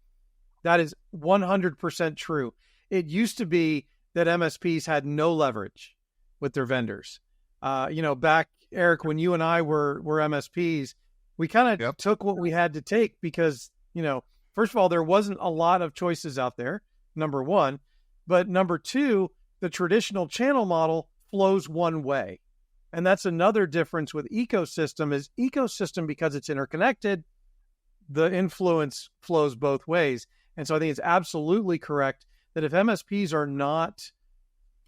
Speaker 3: that is 100% true. It used to be that MSPs had no leverage with their vendors. Back, Eric, when you and I were MSPs, we kind of took what we had to take because, first of all, there wasn't a lot of choices out there, number one. But number two, the traditional channel model flows one way. And that's another difference with ecosystem is ecosystem, because it's interconnected, the influence flows both ways. And so I think it's absolutely correct that if MSPs are not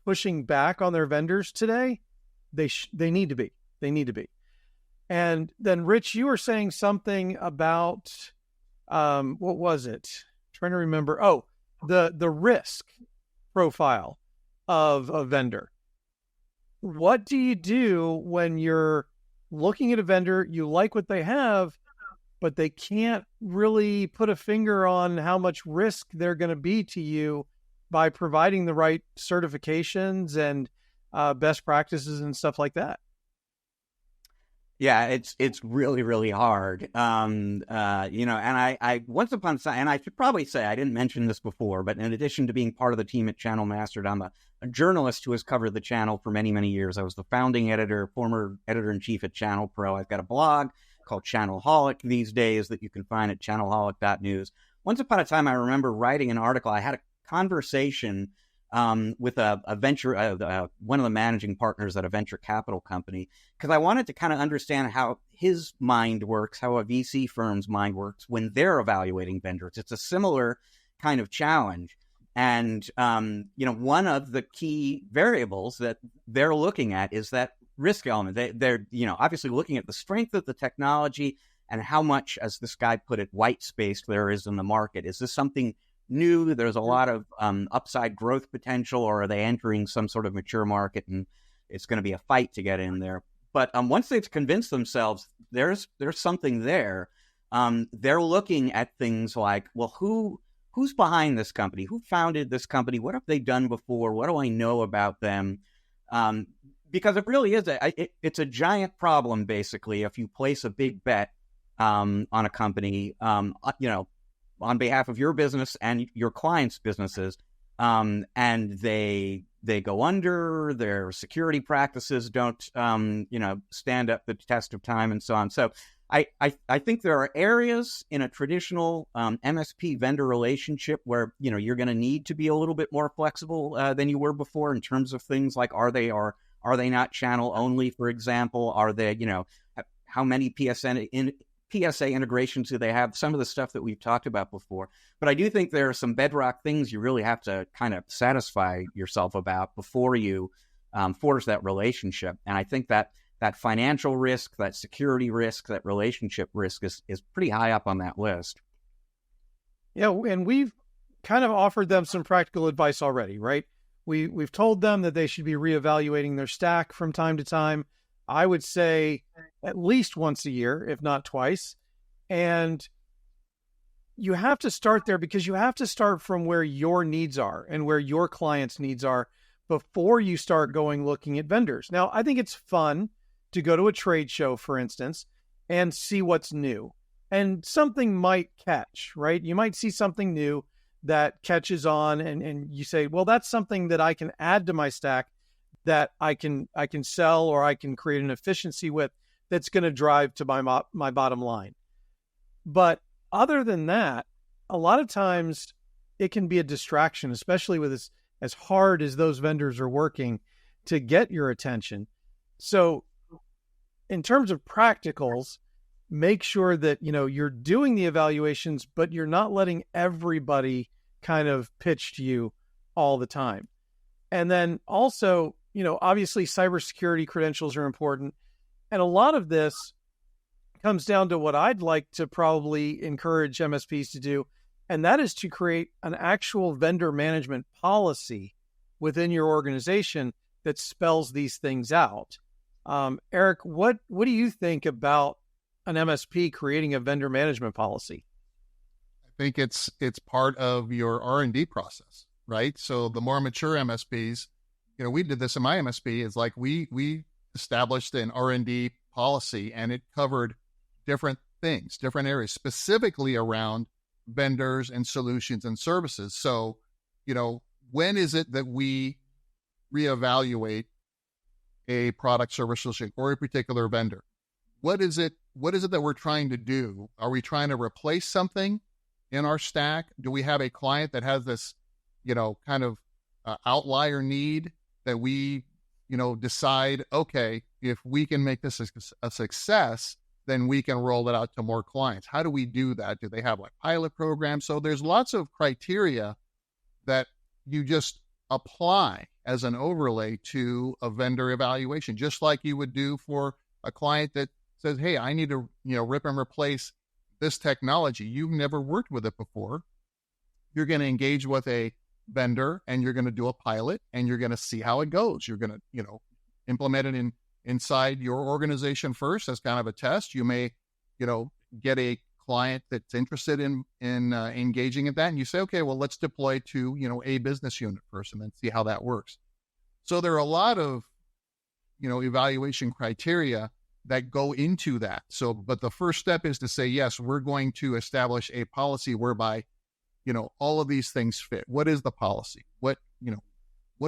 Speaker 3: pushing back on their vendors today, they need to be. They need to be. And then, Rich, you were saying something about, what was it? I'm trying to remember. Oh, the risk profile of a vendor. What do you do when you're looking at a vendor, you like what they have, but they can't really put a finger on how much risk they're going to be to you by providing the right certifications and best practices and stuff like that?
Speaker 1: Yeah, it's really, really hard. And I once upon a time, and I should probably say I didn't mention this before, but in addition to being part of the team at Channel Mastered, I'm a journalist who has covered the channel for many, many years. I was the founding editor, former editor-in-chief at Channel Pro. I've got a blog called Channelholic these days that you can find at channelholic.news. Once upon a time, I remember writing an article. I had a conversation with a venture, one of the managing partners at a venture capital company, because I wanted to kind of understand how his mind works, how a VC firm's mind works when they're evaluating vendors. It's a similar kind of challenge. And, one of the key variables that they're looking at is that risk element. They're obviously looking at the strength of the technology and how much, as this guy put it, white space there is in the market. Is this something new? There's a lot of upside growth potential, or are they entering some sort of mature market and it's going to be a fight to get in there? But once they've convinced themselves there's something there, they're looking at things like, well, who's behind this company? Who founded this company? What have they done before? What do I know about them? Because it really is it's a giant problem, basically, if you place a big bet on a company, on behalf of your business and your clients' businesses, and they go under, their security practices don't, stand up the test of time, and so on. So I think there are areas in a traditional MSP vendor relationship where, you're going to need to be a little bit more flexible than you were before in terms of things like, are they not channel only, for example? Are they, how many PSA integrations do they have? Some of the stuff that we've talked about before. But I do think there are some bedrock things you really have to kind of satisfy yourself about before you forge that relationship. And I think that financial risk, that security risk, that relationship risk is pretty high up on that list.
Speaker 3: Yeah, and we've kind of offered them some practical advice already, right? We've told them that they should be reevaluating their stack from time to time. I would say at least once a year, if not twice. And you have to start there because you have to start from where your needs are and where your clients' needs are before you start looking at vendors. Now, I think it's fun to go to a trade show, for instance, and see what's new. And something might catch, right? You might see something new that catches on and you say, well, that's something that I can add to my stack that I can sell, or I can create an efficiency with that's going to drive to my bottom line. But other than that, a lot of times it can be a distraction, especially with as hard as those vendors are working to get your attention. So in terms of practicals, make sure that, you're doing the evaluations, but you're not letting everybody kind of pitch to you all the time. And then also, obviously cybersecurity credentials are important. And a lot of this comes down to what I'd like to probably encourage MSPs to do, and that is to create an actual vendor management policy within your organization that spells these things out. Eric, what do you think about an MSP creating a vendor management policy?
Speaker 2: I think it's part of your R&D process, right? So the more mature MSPs, we did this in my MSP, is like we established an R&D policy, and it covered different things, different areas, specifically around vendors and solutions and services. So, when is it that we reevaluate a product, service, solution, or a particular vendor? What is it that we're trying to do? Are we trying to replace something in our stack? Do we have a client that has this, kind of outlier need that we, decide, okay, if we can make this a success, then we can roll it out to more clients. How do we do that? Do they have pilot programs? So there's lots of criteria that you just apply as an overlay to a vendor evaluation, just like you would do for a client that says, hey, I need to, rip and replace this technology. You've never worked with it before. You're going to engage with a vendor and you're going to do a pilot and you're going to see how it goes. You're going to, implement it inside your organization first as kind of a test. You may, get a client that's interested in engaging in that. And you say, okay, well, let's deploy to, a business unit first and then see how that works. So there are a lot of, evaluation criteria that go into that. So, but the first step is to say, yes, we're going to establish a policy whereby, all of these things fit. What is the policy? What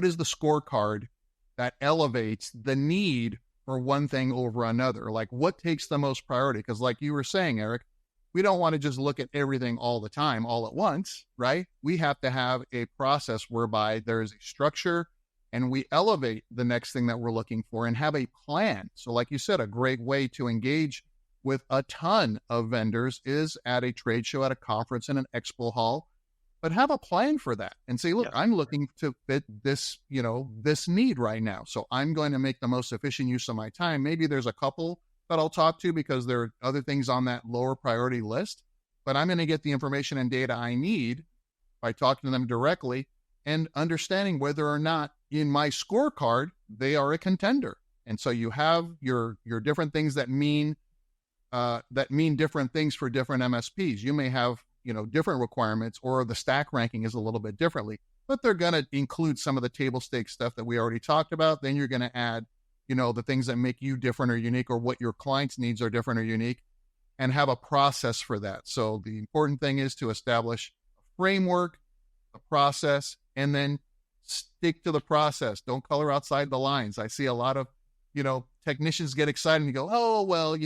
Speaker 2: is the scorecard that elevates the need for one thing over another? Like, what takes the most priority? Because like you were saying, Eric, we don't want to just look at everything all the time, all at once, right? We have to have a process whereby there's a structure and we elevate the next thing that we're looking for and have a plan. So like you said, a great way to engage with a ton of vendors is at a trade show, at a conference, in an expo hall, but have a plan for that and say, look, I'm looking to fit this, this need right now. So I'm going to make the most efficient use of my time. Maybe there's a couple that I'll talk to because there are other things on that lower priority list, but I'm going to get the information and data I need by talking to them directly and understanding whether or not in my scorecard, they are a contender. And so you have your different things that mean different things for different MSPs. You may have, different requirements, or the stack ranking is a little bit differently, but they're going to include some of the table stakes stuff that we already talked about. Then you're going to add, the things that make you different or unique, or what your clients' needs are different or unique, and have a process for that. So the important thing is to establish a framework, a process, and then stick to the process. Don't color outside the lines. I see a lot of, technicians get excited and go, oh, well,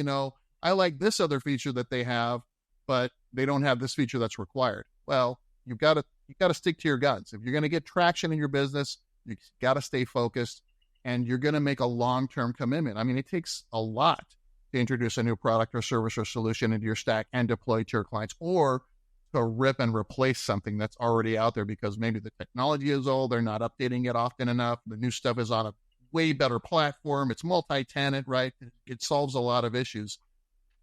Speaker 2: I like this other feature that they have, but they don't have this feature that's required. Well, you've got to stick to your guns. If you're going to get traction in your business, you got to stay focused, and you're going to make a long-term commitment. I mean, it takes a lot to introduce a new product or service or solution into your stack and deploy to your clients, or to rip and replace something that's already out there because maybe the technology is old, they're not updating it often enough, the new stuff is on a way better platform, it's multi-tenant, right? It solves a lot of issues.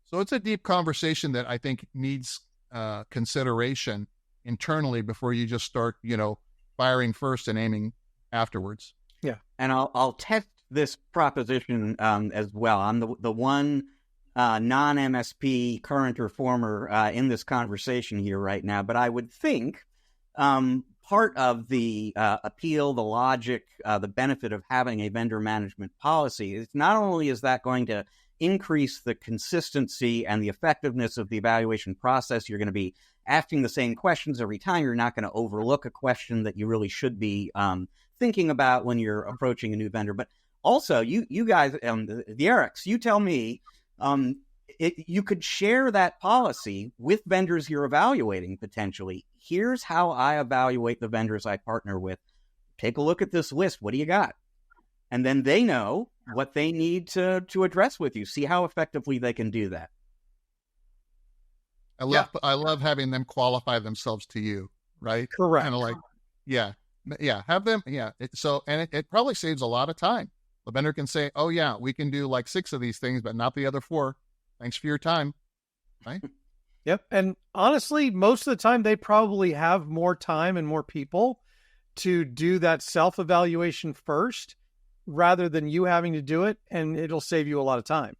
Speaker 2: So it's a deep conversation that I think needs consideration internally before you just start, firing first and aiming afterwards.
Speaker 1: Yeah. And I'll test this proposition as well. I'm the one non-MSP, current or former, in this conversation here right now. But I would think part of the appeal, the logic, the benefit of having a vendor management policy is not only is that going to increase the consistency and the effectiveness of the evaluation process, you're going to be asking the same questions every time. You're not going to overlook a question that you really should be thinking about when you're approaching a new vendor. But also, you guys, the Erics, you tell me, you could share that policy with vendors you're evaluating potentially. Here's how I evaluate the vendors I partner with. Take a look at this list. What do you got? And then they know what they need to address with you. See how effectively they can do that.
Speaker 2: I love having them qualify themselves to you, right?
Speaker 3: Correct.
Speaker 2: Kind of like, have them, it probably saves a lot of time. The vendor can say, oh yeah, we can do like 6 of these things, but not the other 4. Thanks for your time. Right?
Speaker 3: Yep. And honestly, most of the time they probably have more time and more people to do that self-evaluation first rather than you having to do it. And it'll save you a lot of time.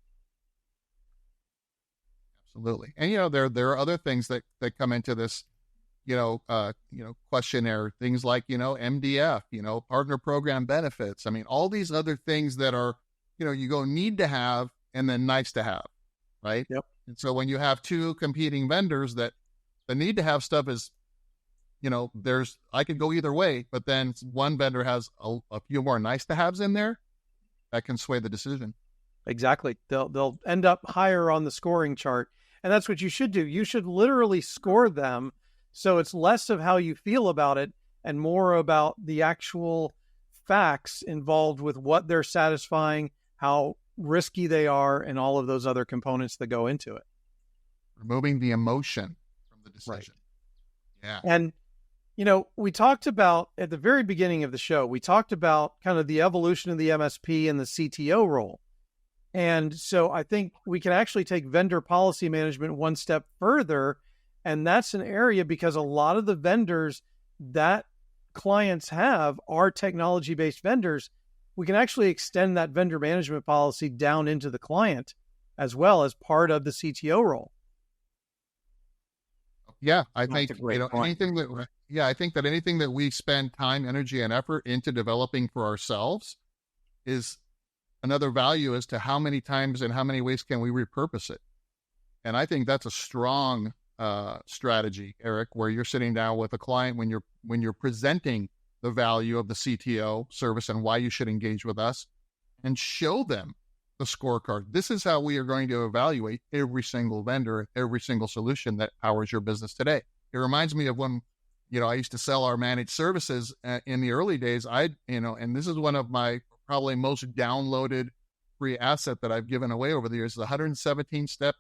Speaker 2: Absolutely. And, there are other things that come into this, questionnaire, things like, MDF, partner program benefits. I mean, all these other things that are, you go need to have and then nice to have, right?
Speaker 3: Yep.
Speaker 2: And so when you have 2 competing vendors, that the need to have stuff is, I could go either way, but then one vendor has a few more nice to haves in there that can sway the decision.
Speaker 3: Exactly. They'll end up higher on the scoring chart. And that's what you should do. You should literally score them. So it's less of how you feel about it and more about the actual facts involved with what they're satisfying, how risky they are, and all of those other components that go into it.
Speaker 2: Removing the emotion from the decision. Right. Yeah.
Speaker 3: And, we talked about at the very beginning of the show, we talked about kind of the evolution of the MSP and the CTO role. And so I think we can actually take vendor policy management one step further. And that's an area because a lot of the vendors that clients have are technology-based vendors. We can actually extend that vendor management policy down into the client as well as part of the CTO role.
Speaker 2: Yeah, I think anything that we spend time, energy, and effort into developing for ourselves is another value as to how many times and how many ways can we repurpose it. And I think that's a strong strategy, Eric, where you're sitting down with a client when you're presenting the value of the CTO service and why you should engage with us, and show them the scorecard. This is how we are going to evaluate every single vendor, every single solution that powers your business today. It reminds me of when, I used to sell our managed services in the early days. And this is one of my probably most downloaded free asset that I've given away over the years, the 117-step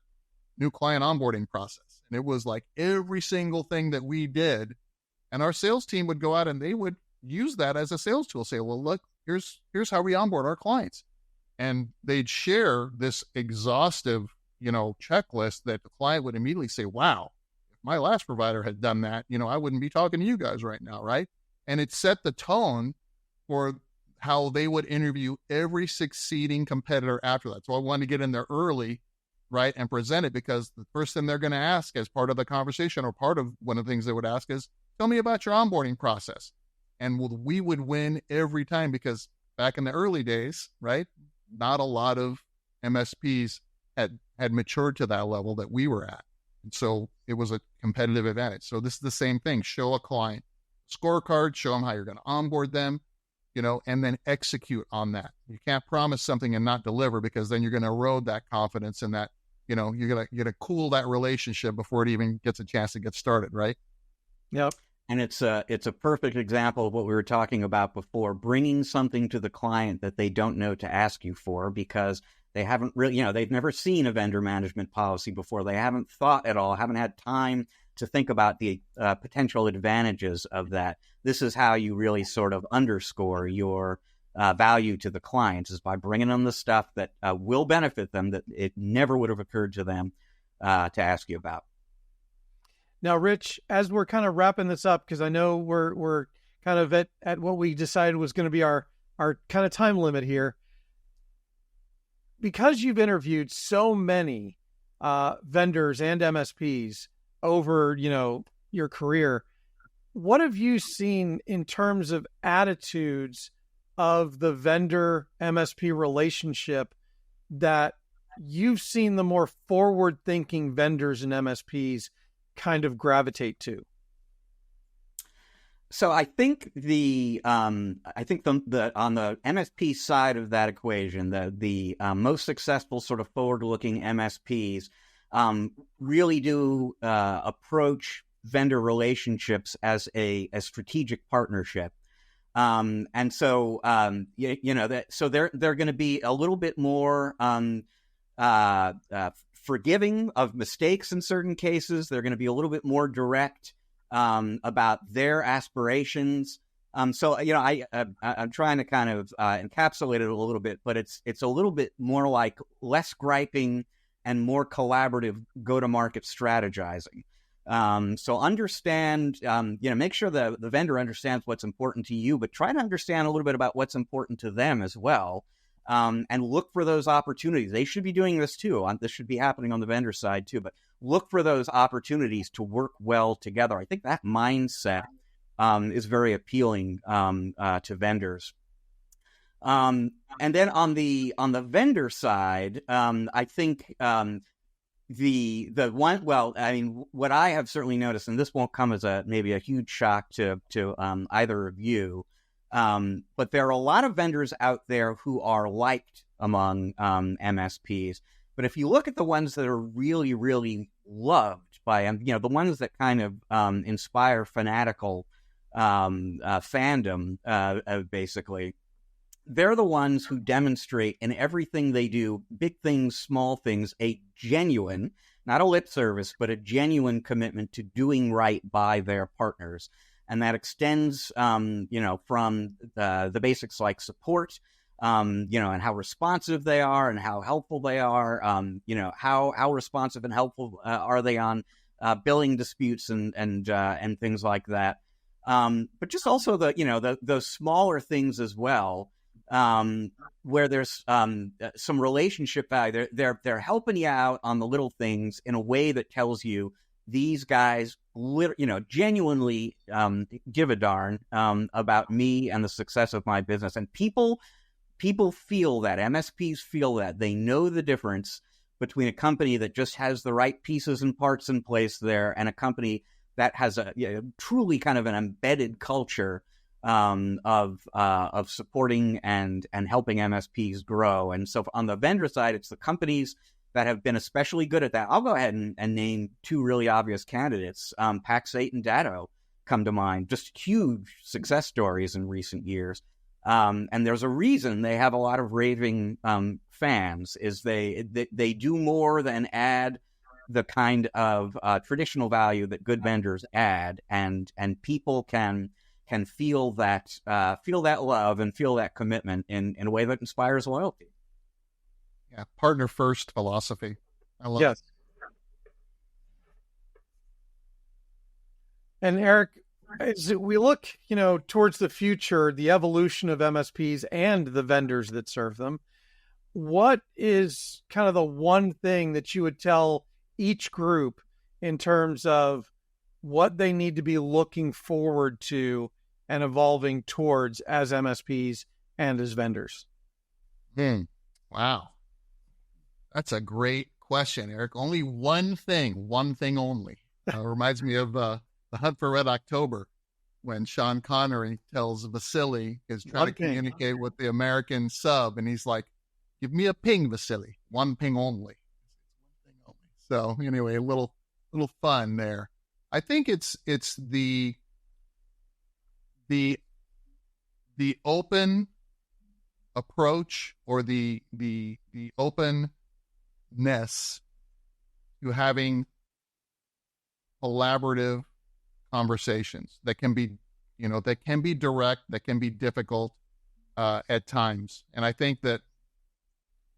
Speaker 2: new client onboarding process. And it was like every single thing that we did, and our sales team would go out and they would use that as a sales tool. Say, well, look, here's how we onboard our clients. And they'd share this exhaustive, checklist that the client would immediately say, wow, if my last provider had done that, I wouldn't be talking to you guys right now, right? And it set the tone for how they would interview every succeeding competitor after that. So I wanted to get in there early, right, and present it, because the first thing they're going to ask as part of the conversation, or part of one of the things they would ask, is, tell me about your onboarding process. And we would win every time, because back in the early days, right, not a lot of MSPs had matured to that level that we were at. And so it was a competitive advantage. So this is the same thing. Show a client scorecard, show them how you're going to onboard them, and then execute on that. You can't promise something and not deliver, because then you're going to erode that confidence, and that, you're going to cool that relationship before it even gets a chance to get started, right?
Speaker 3: Yep.
Speaker 1: And it's a perfect example of what we were talking about before, bringing something to the client that they don't know to ask you for, because they haven't really, they've never seen a vendor management policy before. They haven't thought at all, haven't had time to think about the potential advantages of that. This is how you really sort of underscore your value to the clients, is by bringing them the stuff that will benefit them, that it never would have occurred to them to ask you about.
Speaker 3: Now, Rich, as we're kind of wrapping this up, because I know we're kind of at what we decided was going to be our kind of time limit here, because you've interviewed so many vendors and MSPs over, your career, what have you seen in terms of attitudes of the vendor MSP relationship that you've seen the more forward-thinking vendors and MSPs kind of gravitate to?
Speaker 1: So I think the on the MSP side of that equation, the most successful sort of forward-looking MSPs really do approach vendor relationships as a strategic partnership, and so so they're going to be a little bit more forgiving of mistakes in certain cases. They're going to be a little bit more direct about their aspirations. I'm trying to kind of encapsulate it a little bit, but it's a little bit more like less griping and more collaborative go-to-market strategizing. So understand, make sure the vendor understands what's important to you, but try to understand a little bit about what's important to them as well. And look for those opportunities. They should be doing this too. This should be happening on the vendor side too, but look for those opportunities to work well together. I think that mindset is very appealing to vendors. And then on the vendor side, I think the one, well, I mean, what I have certainly noticed, and this won't come as maybe a huge shock to either of you, but there are a lot of vendors out there who are liked among MSPs. But if you look at the ones that are really, really loved by them, the ones that kind of inspire fanatical fandom, basically, they're the ones who demonstrate in everything they do, big things, small things, a genuine, not a lip service, but a genuine commitment to doing right by their partners. And that extends, from the basics like support, and how responsive they are and how helpful they are. How responsive and helpful are they on billing disputes and things like that. But just also those smaller things as well, where there's some relationship value. They're helping you out on the little things in a way that tells you these guys, genuinely give a darn about me and the success of my business. And people people feel that, MSPs feel that. They know the difference between a company that just has the right pieces and parts in place there and a company that has a truly kind of an embedded culture of supporting and helping MSPs grow. And so on the vendor side, it's the companies that have been especially good at that. I'll go ahead and name two really obvious candidates. Pax8 and Datto come to mind, just huge success stories in recent years. And there's a reason they have a lot of raving fans, is they do more than add the kind of traditional value that good vendors add, and people can feel that love and feel that commitment in a way that inspires loyalty.
Speaker 2: Yeah, partner first philosophy. I love
Speaker 3: it. And Eric, as we look, towards the future, the evolution of MSPs and the vendors that serve them, what is kind of the one thing that you would tell each group in terms of what they need to be looking forward to and evolving towards as MSPs and as vendors?
Speaker 2: Wow. That's a great question, Eric. Only one thing only. Reminds me of The Hunt for Red October, when Sean Connery tells Vasily, is trying to communicate with the American sub, and he's like, "Give me a ping, Vasily. One ping only." So anyway, a little fun there. I think it's the open approach, or the openness to having collaborative conversations that can be direct, that can be difficult at times. And I think that,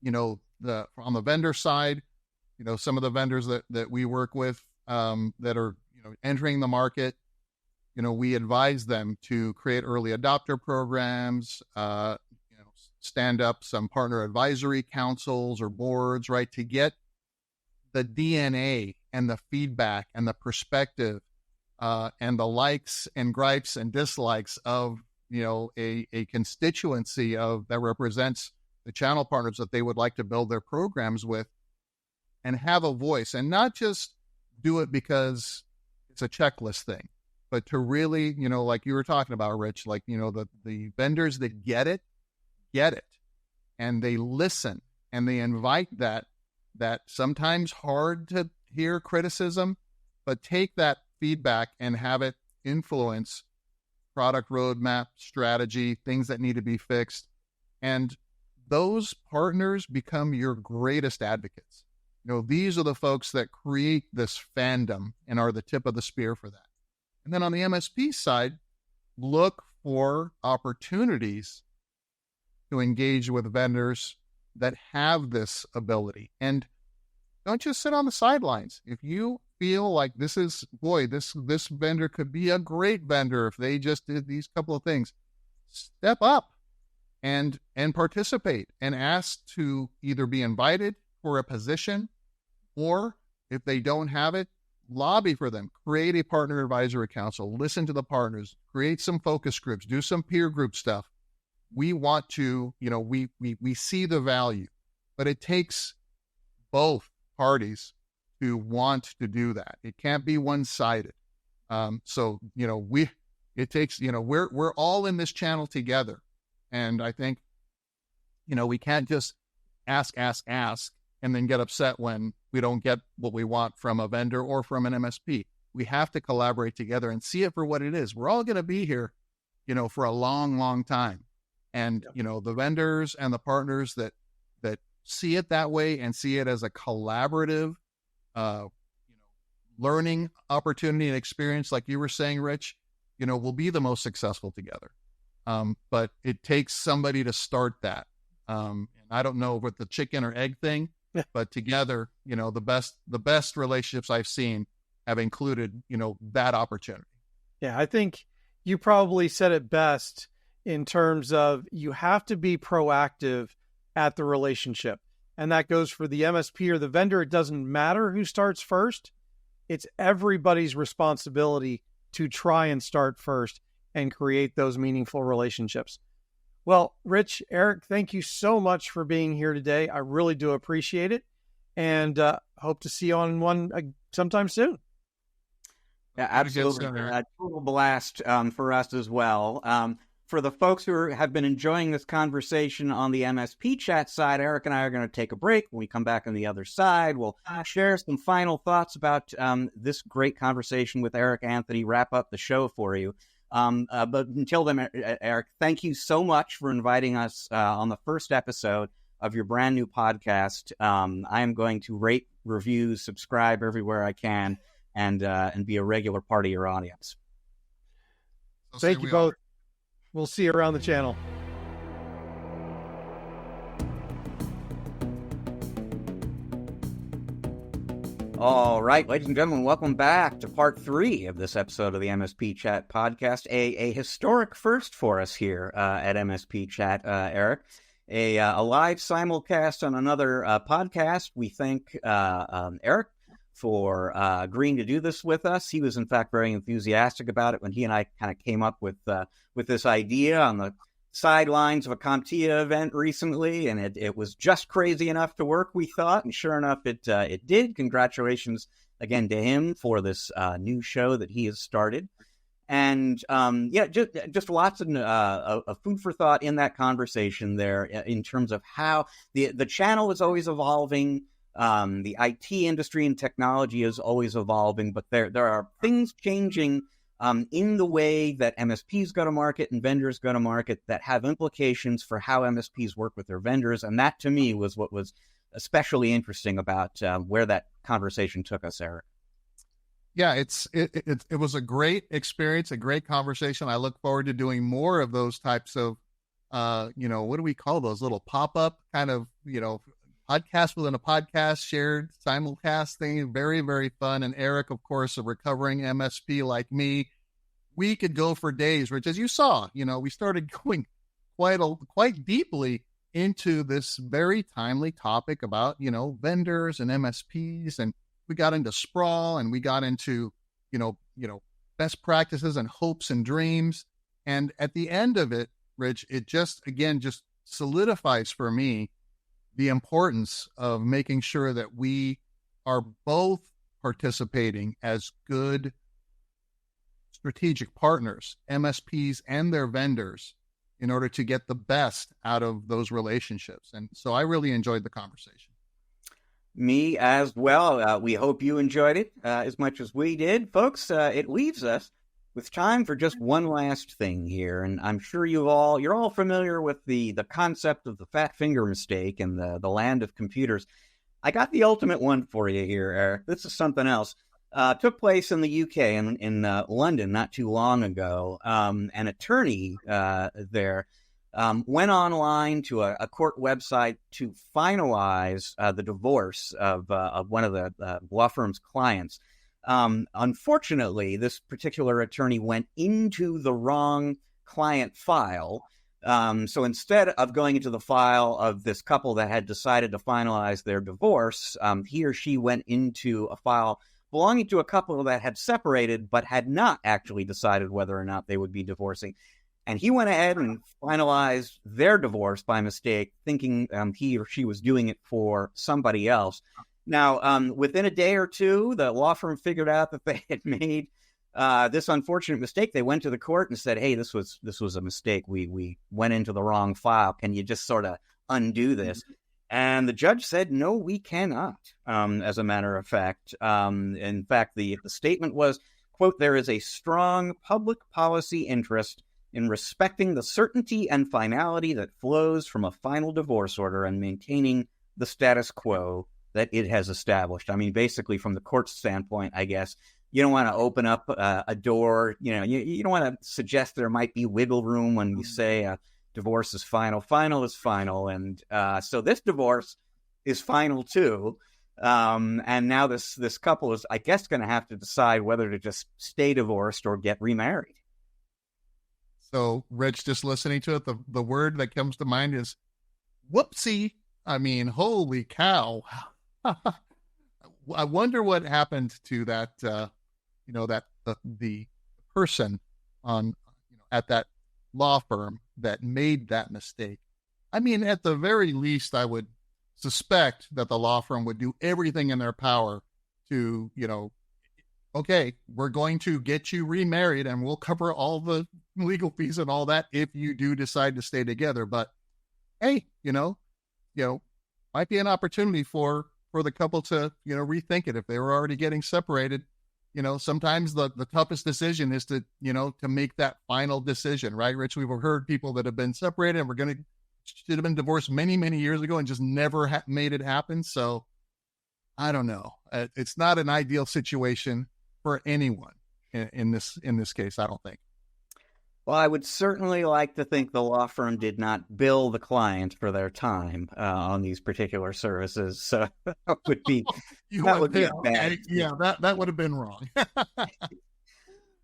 Speaker 2: on the vendor side, some of the vendors that we work with that are, entering the market, we advise them to create early adopter programs, stand up some partner advisory councils or boards, right, to get the DNA and the feedback and the perspective and the likes and gripes and dislikes of, a constituency that represents the channel partners that they would like to build their programs with, and have a voice, and not just do it because it's a checklist thing, but to really, like you were talking about, Rich, like, the vendors that get it, and they listen, and they invite that sometimes hard to hear criticism, but take that feedback and have it influence product roadmap, strategy, things that need to be fixed. And those partners become your greatest advocates. These are the folks that create this fandom and are the tip of the spear for that. And then on the MSP side, look for opportunities to engage with vendors that have this ability. And don't just sit on the sidelines. If you feel like this vendor could be a great vendor if they just did these couple of things, step up and participate, and ask to either be invited for a position, or if they don't have it, lobby for them. Create a partner advisory council, listen to the partners, create some focus groups, do some peer group stuff. We want to, we see the value, but it takes both parties to want to do that. It can't be one-sided. So, it takes, we're all in this channel together. And I think, we can't just ask, and then get upset when we don't get what we want from a vendor or from an MSP. We have to collaborate together and see it for what it is. We're all going to be here, for a long, long time. And, the vendors and the partners that see it that way and see it as a collaborative, learning opportunity and experience, like you were saying, Rich, will be the most successful together. But it takes somebody to start that. And I don't know what the chicken or egg thing, but together, the best relationships I've seen have included, that opportunity.
Speaker 3: Yeah, I think you probably said it best in terms of you have to be proactive at the relationship. And that goes for the MSP or the vendor. It doesn't matter who starts first. It's everybody's responsibility to try and start first and create those meaningful relationships. Well, Rich, Eric, thank you so much for being here today. I really do appreciate it, and hope to see you on one sometime soon.
Speaker 1: Yeah, absolutely. A total blast for us as well. For the folks who have been enjoying this conversation on the MSP chat side, Eric and I are going to take a break. When we come back on the other side, we'll share some final thoughts about this great conversation with Eric Anthony, wrap up the show for you. But until then, Eric, thank you so much for inviting us on the first episode of your brand new podcast. I am going to rate, review, subscribe everywhere I can, and be a regular part of your audience.
Speaker 3: Thank you both. We'll see you around the channel.
Speaker 1: All right, ladies and gentlemen, welcome back to part 3 of this episode of the MSP Chat podcast. A historic first for us here at MSP Chat, Eric. A live simulcast on another podcast. We thank Eric for agreeing to do this with us. He was, in fact, very enthusiastic about it when he and I kind of came up with this idea on the sidelines of a CompTIA event recently, and it was just crazy enough to work, we thought, and sure enough, it did. Congratulations again to him for this new show that he has started. And just lots of food for thought in that conversation there in terms of how the channel is always evolving. The IT industry and technology is always evolving, but there are things changing in the way that MSPs go to market and vendors go to market that have implications for how MSPs work with their vendors. And that, to me, was what was especially interesting about where that conversation took us, Eric.
Speaker 2: Yeah, it was a great experience, a great conversation. I look forward to doing more of those types of, what do we call those little pop-up kind of, podcast within a podcast, shared simulcast thing. Very, very fun. And Eric, of course, a recovering MSP like me, we could go for days, Rich, as you saw, we started going quite deeply into this very timely topic about, vendors and MSPs, and we got into sprawl, and we got into, best practices and hopes and dreams. And at the end of it, Rich, it just solidifies for me the importance of making sure that we are both participating as good strategic partners, MSPs and their vendors, in order to get the best out of those relationships. And so I really enjoyed the conversation.
Speaker 1: Me as well. We hope you enjoyed it as much as we did. Folks, it leaves us with time for just one last thing here, and I'm sure you're all familiar with the concept of the fat finger mistake in the land of computers. I got the ultimate one for you here, Eric. This is something else. Took place in the UK, in London, not too long ago. An attorney there went online to a court website to finalize the divorce of one of the law firm's clients. Unfortunately, this particular attorney went into the wrong client file. So instead of going into the file of this couple that had decided to finalize their divorce, he or she went into a file belonging to a couple that had separated but had not actually decided whether or not they would be divorcing. And he went ahead and finalized their divorce by mistake, thinking he or she was doing it for somebody else. Now, within a day or two, the law firm figured out that they had made this unfortunate mistake. They went to the court and said, "Hey, this was a mistake. We went into the wrong file. Can you just sort of undo this?" And the judge said, "No, we cannot." As a matter of fact, in fact, the statement was, quote, "There is a strong public policy interest in respecting the certainty and finality that flows from a final divorce order and maintaining the status quo that it has established." I mean, basically, from the court's standpoint, I guess, you don't want to open up a door. You don't want to suggest there might be wiggle room when you say divorce is final. Final is final. And so this divorce is final, too. And now this couple is, I guess, going to have to decide whether to just stay divorced or get remarried.
Speaker 2: So, Rich, just listening to it, the word that comes to mind is whoopsie. I mean, holy cow. I wonder what happened to that, that the person on, at that law firm that made that mistake. I mean, at the very least, I would suspect that the law firm would do everything in their power to, okay, we're going to get you remarried and we'll cover all the legal fees and all that if you do decide to stay together. But hey, might be an opportunity for the couple to, rethink it if they were already getting separated. Sometimes the toughest decision is to make that final decision, right, Rich? We've heard people that have been separated and should have been divorced many, many years ago and just never made it happen. So I don't know. It's not an ideal situation for anyone in this case, I don't think.
Speaker 1: Well, I would certainly like to think the law firm did not bill the client for their time on these particular services. So that would be bad.
Speaker 2: Yeah, that would have been wrong.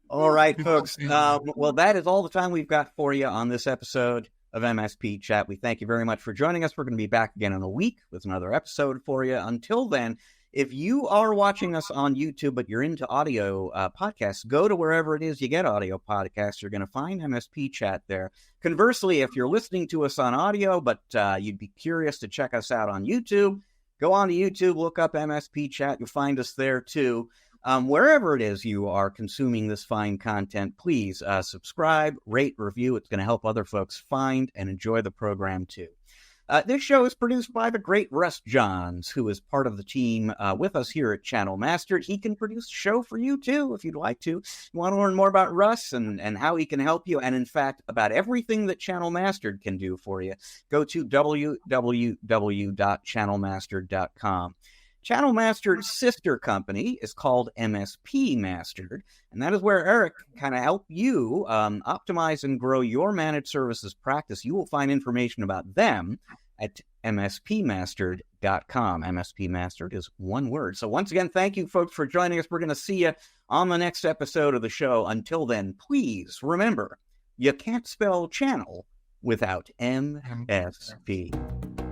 Speaker 1: All right, folks. Well, that is all the time we've got for you on this episode of MSP Chat. We thank you very much for joining us. We're going to be back again in a week with another episode for you. Until then, if you are watching us on YouTube, but you're into audio podcasts, go to wherever it is you get audio podcasts. You're going to find MSP Chat there. Conversely, if you're listening to us on audio, but you'd be curious to check us out on YouTube, go on to YouTube, look up MSP Chat. You'll find us there too. Wherever it is you are consuming this fine content, please subscribe, rate, review. It's going to help other folks find and enjoy the program too. This show is produced by the great Russ Johns, who is part of the team with us here at Channel Mastered. He can produce a show for you, too, if you'd like to. If you want to learn more about Russ and how he can help you, and in fact, about everything that Channel Mastered can do for you, go to www.channelmastered.com. Channel Mastered's sister company is called MSP Mastered, and that is where Eric kind of help you optimize and grow your managed services practice. You will find information about them at mspmastered.com. MSP Mastered is one word. So once again, thank you, folks, for joining us. We're going to see you on the next episode of the show. Until then, please remember, you can't spell channel without MSP.